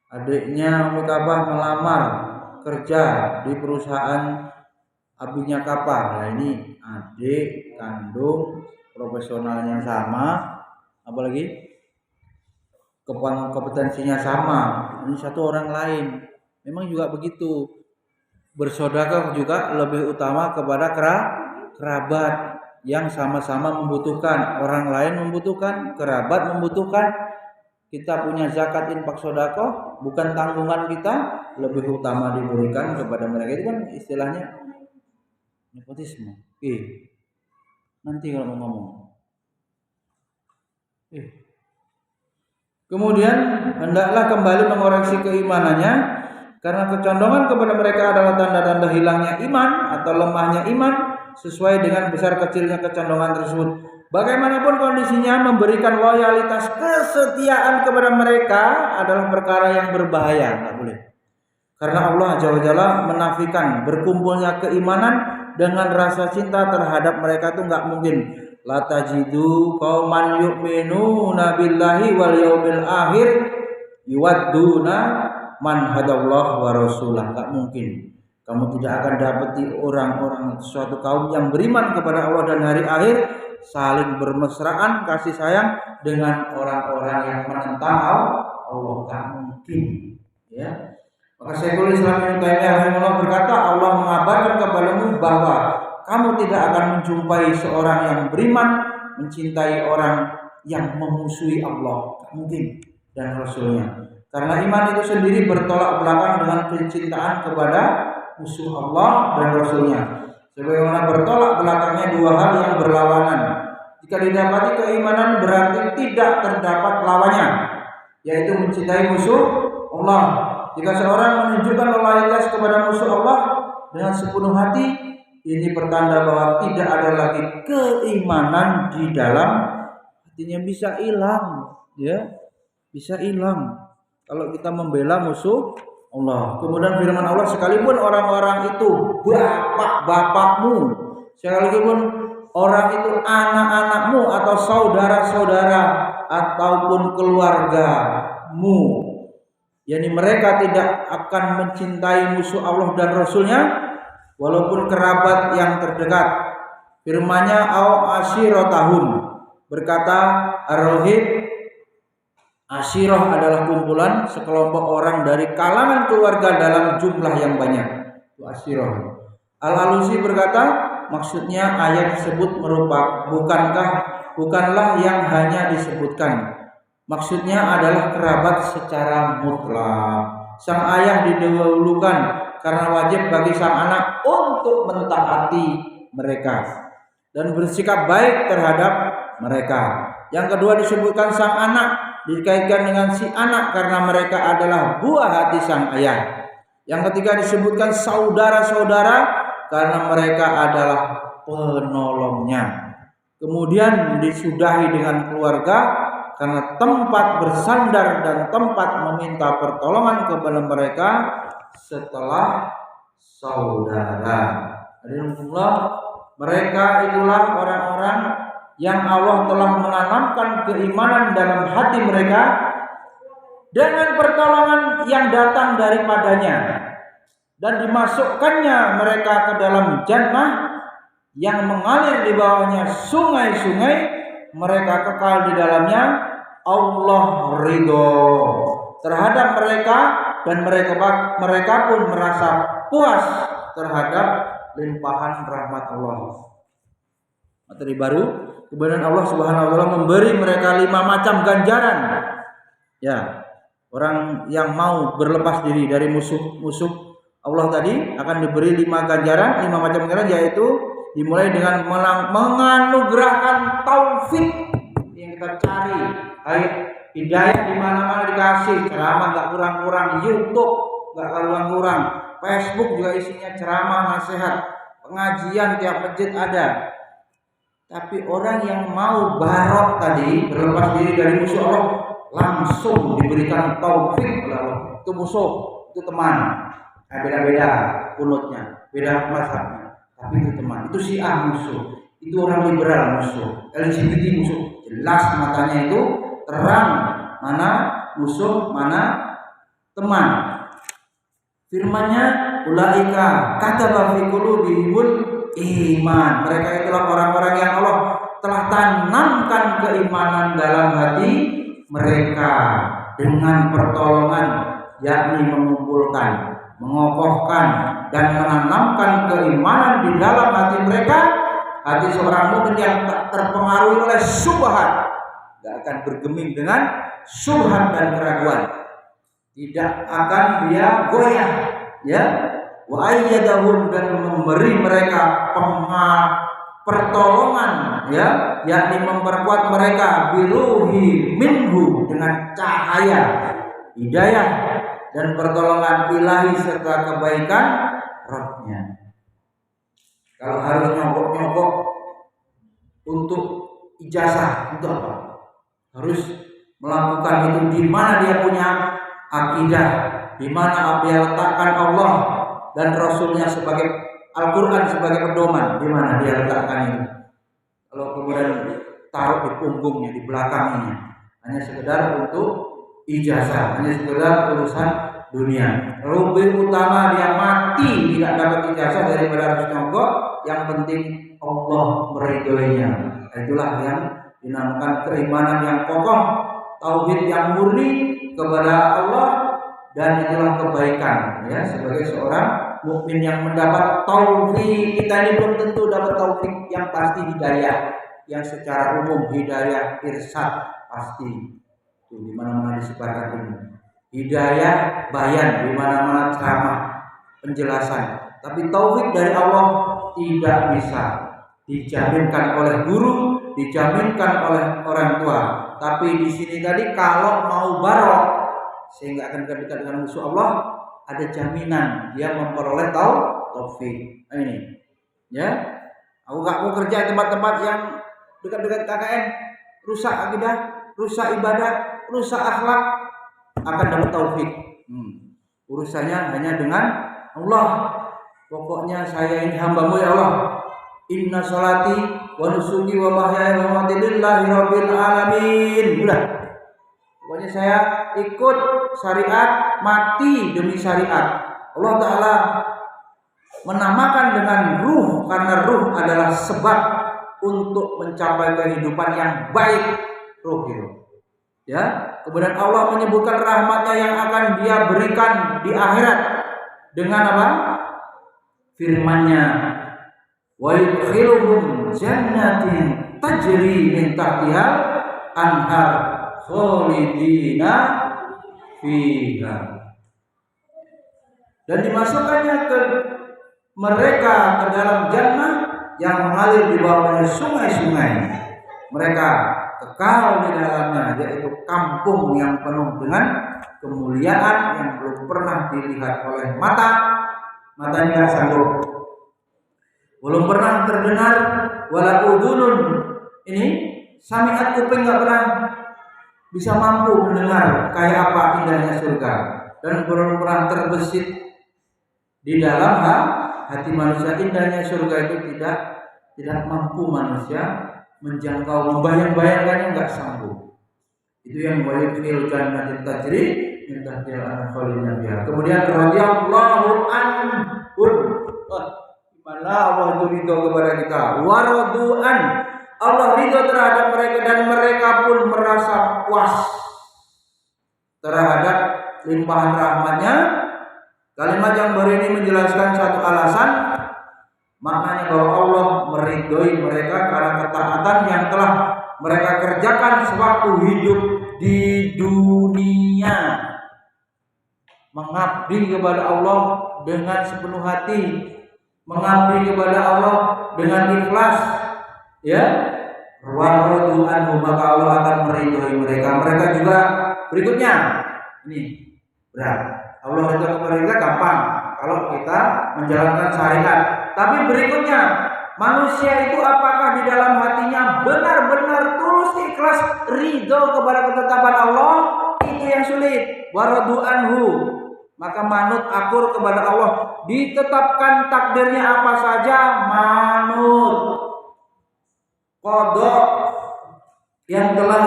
A: Adiknya Kapah melamar kerja di perusahaan abinya Kapah. Nah ini adik kandung, profesionalnya sama, apalagi kompetensinya sama. Ini satu orang lain. Memang juga begitu. Bersedekah juga lebih utama kepada kerabat yang sama-sama membutuhkan. Orang lain membutuhkan, kerabat membutuhkan. Kita punya zakat, infak, sedekah, bukan tanggungan kita, lebih utama diberikan kepada mereka. Itu kan istilahnya nepotisme. Nanti kalau mau ngomong. Kemudian hendaklah kembali mengoreksi keimanannya, karena kecondongan kepada mereka adalah tanda-tanda hilangnya iman atau lemahnya iman sesuai dengan besar kecilnya kecondongan tersebut. Bagaimanapun kondisinya, memberikan loyalitas kesetiaan kepada mereka adalah perkara yang berbahaya, nggak boleh. Karena Allah Jalla Jalla menafikan berkumpulnya keimanan dengan rasa cinta terhadap mereka itu nggak mungkin. La tajidu qauman yu'minuna billahi wal yaumil akhir yuwadduna man hadallahu wa rasulah. Nggak mungkin. Kamu tidak akan dapati orang-orang suatu kaum yang beriman kepada Allah dan hari akhir saling bermesraan kasih sayang dengan orang-orang yang menentang Allah. Tak mungkin, ya. Maka Syekhul Islam Ibnu Taimiyah berkata, Allah mengabarkan kepadamu bahwa kamu tidak akan menjumpai seorang yang beriman mencintai orang yang memusuhi Allah. Tak mungkin, dan Rasulnya. Karena iman itu sendiri bertolak belakang dengan kecintaan kepada musuh Allah dan Rasulnya. Sebagaimana bertolak belakangnya dua hal yang berlawanan. Jika didapati keimanan berarti tidak terdapat lawannya, yaitu mencintai musuh Allah Jika seorang menunjukkan loyalitas kepada musuh Allah dengan sepenuh hati, ini pertanda bahwa tidak ada lagi keimanan di dalam hatinya. Bisa hilang, ya, bisa hilang kalau kita membela musuh Allah. Kemudian firman Allah, sekalipun orang-orang itu bapak-bapakmu, sekalipun orang itu anak-anakmu atau saudara-saudara ataupun keluargamu, yakni mereka tidak akan mencintai musuh Allah dan Rasulnya walaupun kerabat yang terdekat. Firman-Nya au asyiratahum, berkata Ar-Rahib, Asyirah adalah kumpulan sekelompok orang dari kalangan keluarga dalam jumlah yang banyak. Itu asyirah. Al-Alusi berkata, maksudnya ayat tersebut bukanlah yang hanya disebutkan. Maksudnya adalah kerabat secara mutlak. Sang ayah didahulukan karena wajib bagi sang anak untuk mentaati mereka dan bersikap baik terhadap mereka. Yang kedua disebutkan sang anak dikaitkan dengan si anak karena mereka adalah buah hati sang ayah. Yang ketiga disebutkan saudara-saudara karena mereka adalah penolongnya. Kemudian disudahi dengan keluarga karena tempat bersandar dan tempat meminta pertolongan kepada mereka setelah saudara. Mereka itulah orang-orang yang Allah telah menanamkan keimanan dalam hati mereka dengan pertolongan yang datang daripadanya dan dimasukkannya mereka ke dalam jannah yang mengalir di bawahnya sungai-sungai, mereka kekal di dalamnya. Allah ridho terhadap mereka dan mereka pun merasa puas terhadap limpahan rahmat Allah. Materi baru. Kemudian Allah Subhanahu wa taala memberi mereka 5 macam ganjaran. Ya, orang yang mau berlepas diri dari musuh-musuh Allah tadi akan diberi 5 ganjaran, 5 macam ganjaran, yaitu dimulai dengan menganugerahkan taufik yang kita cari. Hidayah di mana-mana dikasih, ceramah enggak kurang-kurang, YouTube enggak kurang-kurang, Facebook juga isinya ceramah, nasihat, pengajian tiap masjid ada. Tapi orang yang mau barok tadi, berlepas diri dari musuh Allah, langsung diberikan taufik oleh Allah. Itu musuh, itu teman. Beda-beda kunutnya, beda mazhabnya, tapi itu teman. Itu Syiah musuh, itu orang liberal musuh, LGBT musuh. Jelas matanya itu terang mana musuh, mana teman. Firman-Nya, ulaika kataba fi qulubihimul iman. Mereka itulah orang-orang yang Allah telah tanamkan keimanan dalam hati mereka dengan pertolongan, yakni mengumpulkan, mengokohkan dan menanamkan keimanan di dalam hati mereka. Hati seorang mukmin yang tak terpengaruhi oleh syubhat, tidak akan bergeming dengan syubhat dan keraguan, tidak akan dia goyah, ya. Wa ayyadahum, dan memberi mereka pertolongan, ya, yakni memperkuat mereka biruhi minhu, dengan cahaya hidayah dan pertolongan ilahi serta kebaikan Rabbnya. Kalau harus nyogok-nyogok untuk ijazah, untuk apa? Harus melakukan itu di mana dia punya akidah, di mana dia letakkan Allah dan Rasulnya sebagai Al-Quran sebagai pedoman, di mana dia letakkan itu. Kalau kemudian taruh di punggungnya, di belakangnya, hanya sekedar untuk ijazah, hanya sekedar urusan dunia. Lebih utama dia mati tidak dapat ijazah daripada harus nyogok. Yang penting Allah meridhoinya. Itulah yang dinamakan keimanan yang kokoh, tauhid yang murni kepada Allah, dan itulah kebaikan, ya, sebagai seorang mukmin yang mendapat taufik. Kita ini belum tentu dapat taufik yang pasti hidayah, yang secara umum hidayah irsyad pasti. Itu di mana-mana disebarkan ini. Hidayah bayan, di mana-mana ceramah, penjelasan. Tapi taufik dari Allah tidak bisa dijaminkan oleh guru, dijaminkan oleh orang tua. Tapi di sini tadi kalau mau barok, sehingga akan dekat dengan musuh Allah, ada jaminan dia memperoleh taufik. Nah, ini ya, aku gak mau kerja tempat-tempat yang dekat-dekat KKN, rusak akidah, rusak ibadah, rusak akhlak, akan dapat taufik. Urusannya hanya dengan Allah. Pokoknya saya ini hamba-Mu ya Allah. Inna sholati wa nusuki wa mahyaya wa mamati lillahi rabbil alamin. Udah. Pokoknya saya ikut syariat, mati demi syariat. Allah Ta'ala menamakan dengan ruh karena ruh adalah sebab untuk mencapai kehidupan yang baik. Ruh itu. Ya, kemudian Allah menyebutkan rahmatnya yang akan Dia berikan di akhirat dengan apa? Firman-Nya, wa yudkhiluhum jannatin tajri min tahtihal anhar khalidina fiha. Dan dimasukkannya ke mereka ke dalam jannah yang mengalir di bawahnya sungai-sungai. Mereka kekal di dalamnya, yaitu kampung yang penuh dengan kemuliaan yang belum pernah dilihat oleh matanya nggak sanggup, belum pernah terdengar, wala udhunun, ini sami'at kuping nggak pernah bisa mampu mendengar kayak apa indahnya surga, dan belum pernah terbesit di dalam hati manusia. Indahnya surga itu tidak mampu manusia menjangkau, membayang-bayangkannya nggak sanggup. Itu yang wayudkhil jannatin tajri min tahtihal anhar khalidina fiha. Kemudian radhiyallahu anhum. Gimana Allah itu ridho kepada kita? Waradu'an, Allah ridho terhadap mereka dan mereka pun merasa puas terhadap limpahan rahmatnya. Kalimat yang baru ini menjelaskan satu alasan, maknanya bahwa Allah meridhoi mereka karena ketaatan yang telah mereka kerjakan sewaktu hidup di dunia. Mengabdi kepada Allah dengan sepenuh hati, mengabdi kepada Allah dengan ikhlas, ya. Wa radu anhu, maka Allah akan meridhoi mereka. Mereka juga berikutnya, ini berat. Allah ridho kepada kita gampang kalau kita menjalankan syariat. Tapi berikutnya, manusia itu apakah di dalam hatinya benar-benar tulus ikhlas ridho kepada ketetapan Allah? Itu yang sulit. Wa radu anhu, maka manut akur kepada Allah. Ditetapkan takdirnya apa saja, manut. Qadha yang telah,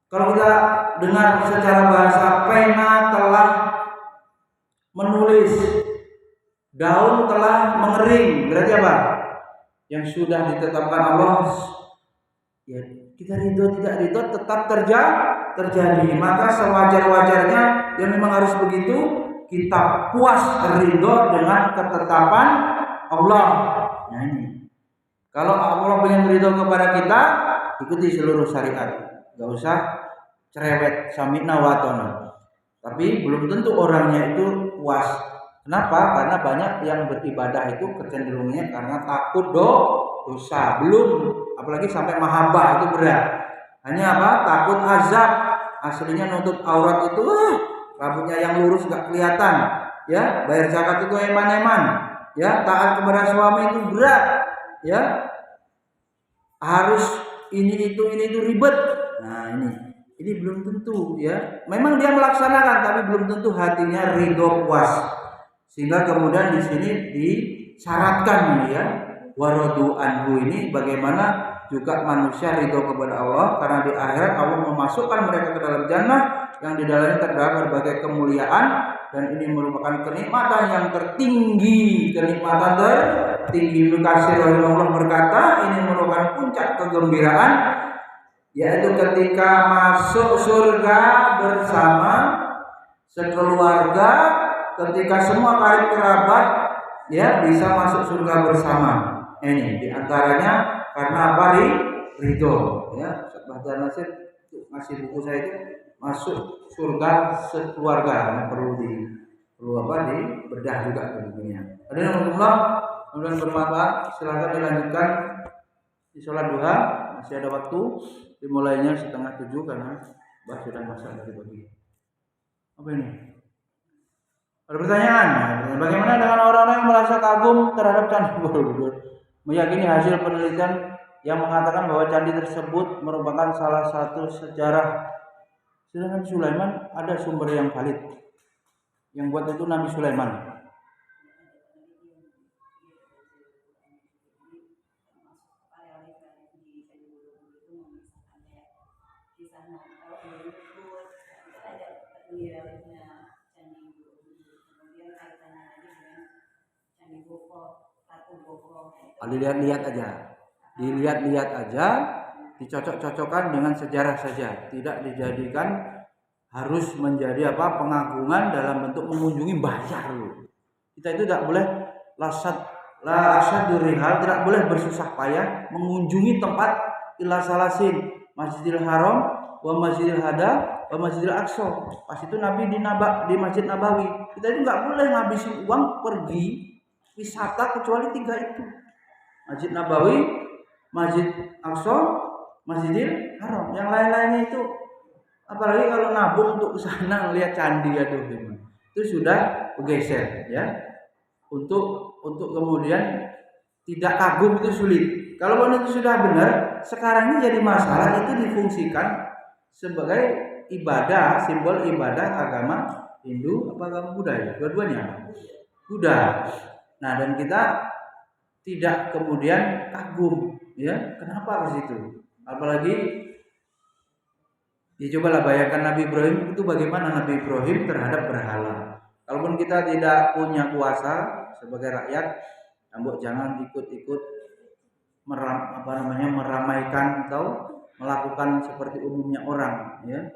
A: kalau kita dengar secara bahasa, pena telah menulis, daun telah mengering. Berarti apa? Yang sudah ditetapkan Allah, ya kita ridho tidak ridho tetap terjadi. Maka sewajar-wajarnya yang memang harus begitu, kita puas ridho dengan ketetapan Allah. Nah ini, kalau Allah ingin ridho kepada kita, ikuti seluruh syariat, gak usah cerewet sami'na wa ata'na. Tapi belum tentu orangnya itu puas. Kenapa? Karena banyak yang beribadah itu kecenderungannya karena takut dosa. Belum, apalagi sampai mahabbah, itu berat. Hanya apa? Takut azab. Aslinya nutup aurat itu, rambutnya yang lurus gak kelihatan. Ya, bayar zakat itu eman-eman. Ya, taat kepada suami itu berat. Ya, harus ini itu ribet. Nah ini belum tentu, ya. Memang dia melaksanakan, tapi belum tentu hatinya ridho puas. Sehingga kemudian di sini disyaratkan ini, ya, waradu anhu ini bagaimana juga manusia ridho kepada Allah, karena di akhirat Allah memasukkan mereka ke dalam jannah yang di dalamnya terdapat berbagai kemuliaan, dan ini merupakan kenikmatan yang tertinggi, kenikmatan tertinggi. Ibnu Katsir rahimahullah berkata, ini merupakan puncak kegembiraan, yaitu ketika masuk surga bersama sekeluarga, ketika semua karib kerabat, ya, bisa masuk surga bersama. Ini diantaranya karena apa? Ridho, ya. Bahasa Nasir ngasih buku saya itu masuk surga sekeluarga. Perlu dibedah juga bukunya. Ada yang kemudian bermanfaat. Silakan dilanjutkan di sholat duha. Masih ada waktu. Dimulainya 6:30 karena sudah masak dari pagi. Apa ini? Ada pertanyaan. Bagaimana dengan orang-orang yang merasa kagum terhadap Candi Borobudur, meyakini hasil penelitian yang mengatakan bahwa candi tersebut merupakan salah satu sejarah. Sedangkan Sulaiman ada sumber yang valid. Yang buat itu Nabi Sulaiman. Dilihat-lihat aja, dicocok-cocokkan dengan sejarah saja, tidak dijadikan harus menjadi pengagungan dalam bentuk mengunjungi bayar loh. Kita itu tidak boleh lasadurihal, tidak boleh bersusah payah mengunjungi tempat ila salasin, Masjidil Haram, wa Masjidil Hada, wa Masjidil Aqsa. Pas itu Nabi di Masjid Nabawi. Kita itu nggak boleh ngabisin uang pergi wisata kecuali 3 itu. Masjid Nabawi, Masjid Aqsa, Masjidil Haram. Yang lain-lainnya itu, apalagi kalau nabung untuk ke sana lihat candi, aduh gimana. Itu sudah bergeser ya. Untuk kemudian tidak kagum itu sulit. Kalau itu sudah benar, sekarang ini jadi masalah itu difungsikan sebagai ibadah, simbol ibadah agama Hindu apa agama Buddha ya? Dua-duanya. Buddha. Nah, dan kita tidak kemudian kagum ya. Kenapa ke situ? Apalagi ya cobalah bayangkan Nabi Ibrahim itu bagaimana Nabi Ibrahim terhadap berhala. Kalaupun kita tidak punya kuasa sebagai rakyat, jangan ikut-ikut meramaikan atau melakukan seperti umumnya orang ya.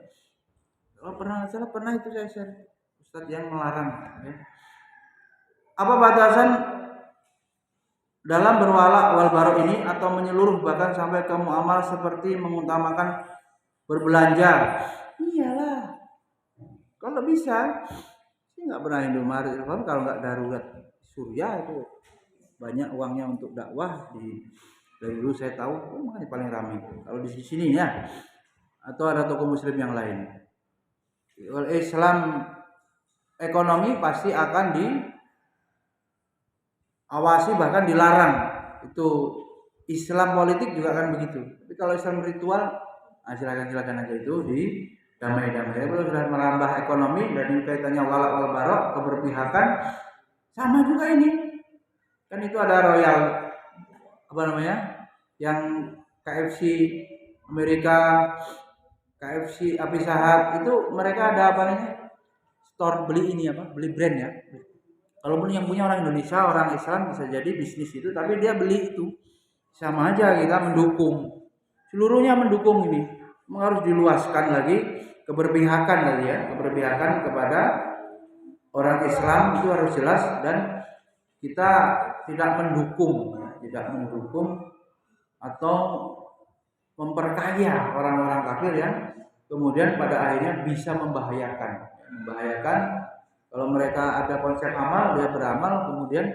A: Kalau pernah itu saya share Ustadz yang melarang ya. Apa batasan dalam berwala wal baro ini atau menyeluruh bahkan sampai ke muamal seperti mengutamakan berbelanja? Iyalah. Kalau bisa, sih nggak pernah Indomaret kalau nggak darurat surya itu banyak uangnya untuk dakwah dari dulu saya tahu, makanya paling ramai kalau di sini ya. Atau ada toko muslim yang lain. Islam ekonomi pasti akan diawasi bahkan dilarang. Itu Islam politik juga akan begitu. Tapi kalau Islam ritual, silakan aja itu di damai-damai. Kalau sudah merambah ekonomi dan ini kaitannya wala wal barok, keberpihakan, sama juga ini. Kan itu ada Royal yang KFC Amerika, KFC Pizza Hut itu mereka ada store beli brand ya. Kalaupun yang punya orang Indonesia, orang Islam bisa jadi bisnis itu, tapi dia beli itu sama aja kita mendukung, seluruhnya mendukung ini. Harus diluaskan lagi keberpihakan kepada orang Islam itu harus jelas, dan kita tidak mendukung atau memperkaya orang-orang kafir yang kemudian pada akhirnya bisa membahayakan. Kalau mereka ada konsep amal, dia beramal kemudian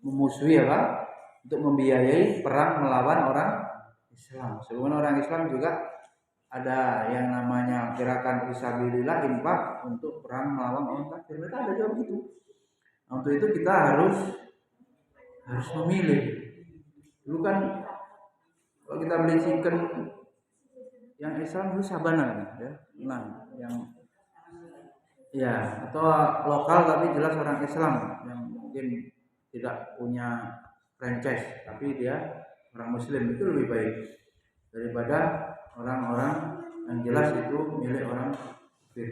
A: memusuhi untuk membiayai perang melawan orang Islam. Sebagaimana orang Islam juga ada yang namanya gerakan fisabilillah, infak untuk perang melawan orang kafir. Mereka ada juga begitu. Untuk itu kita harus memilih. Dulu kan kalau kita beli chicken yang Islam itu Sabana ya. Nah, yang ya atau lokal tapi jelas orang Islam yang mungkin tidak punya franchise tapi dia orang Muslim, itu lebih baik daripada orang-orang yang jelas itu milik orang kafir.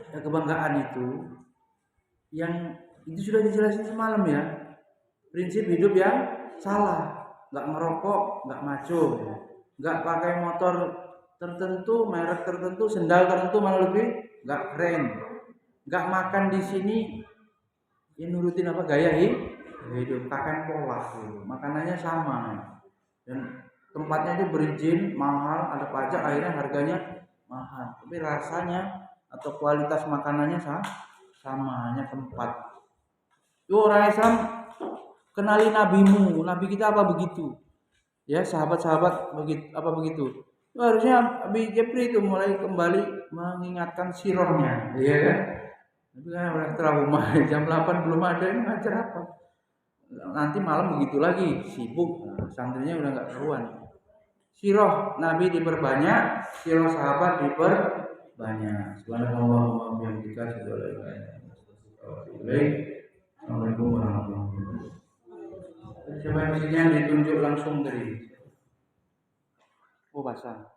A: Ya, kebanggaan itu yang itu sudah dijelasin semalam ya, prinsip hidup yang salah, nggak merokok, nggak maco, nggak pakai motor tertentu, merek tertentu, sendal tertentu malah lebih nggak keren, nggak makan di sini ya nurutin gaya hidup, kakek pola gitu. Makanannya sama dan tempatnya itu berizin mahal, ada pajak, akhirnya harganya mahal, tapi rasanya atau kualitas makanannya sama, hanya tempat.
B: Yo orang Islam kenali nabimu, nabi kita apa begitu? Ya, sahabat-sahabat begitu apa begitu? Harusnya Abi Jepri itu mulai kembali mengingatkan sirahnya, iya kan? Tapi kan udah trauma, jam 8 belum ada yang ngajar apa. Nanti malam begitu lagi, sibuk, santrinya udah nggak karuan. Sirah Nabi diperbanyak, sirah sahabat diperbanyak. Subhanallah wa bihamdika, asyhadu an la ilaha illa anta, astaghfiruka wa atubu ilaik. Assalamualaikum warahmatullahi wabarakatuh. Siapa yang ditunjuk langsung dari basah.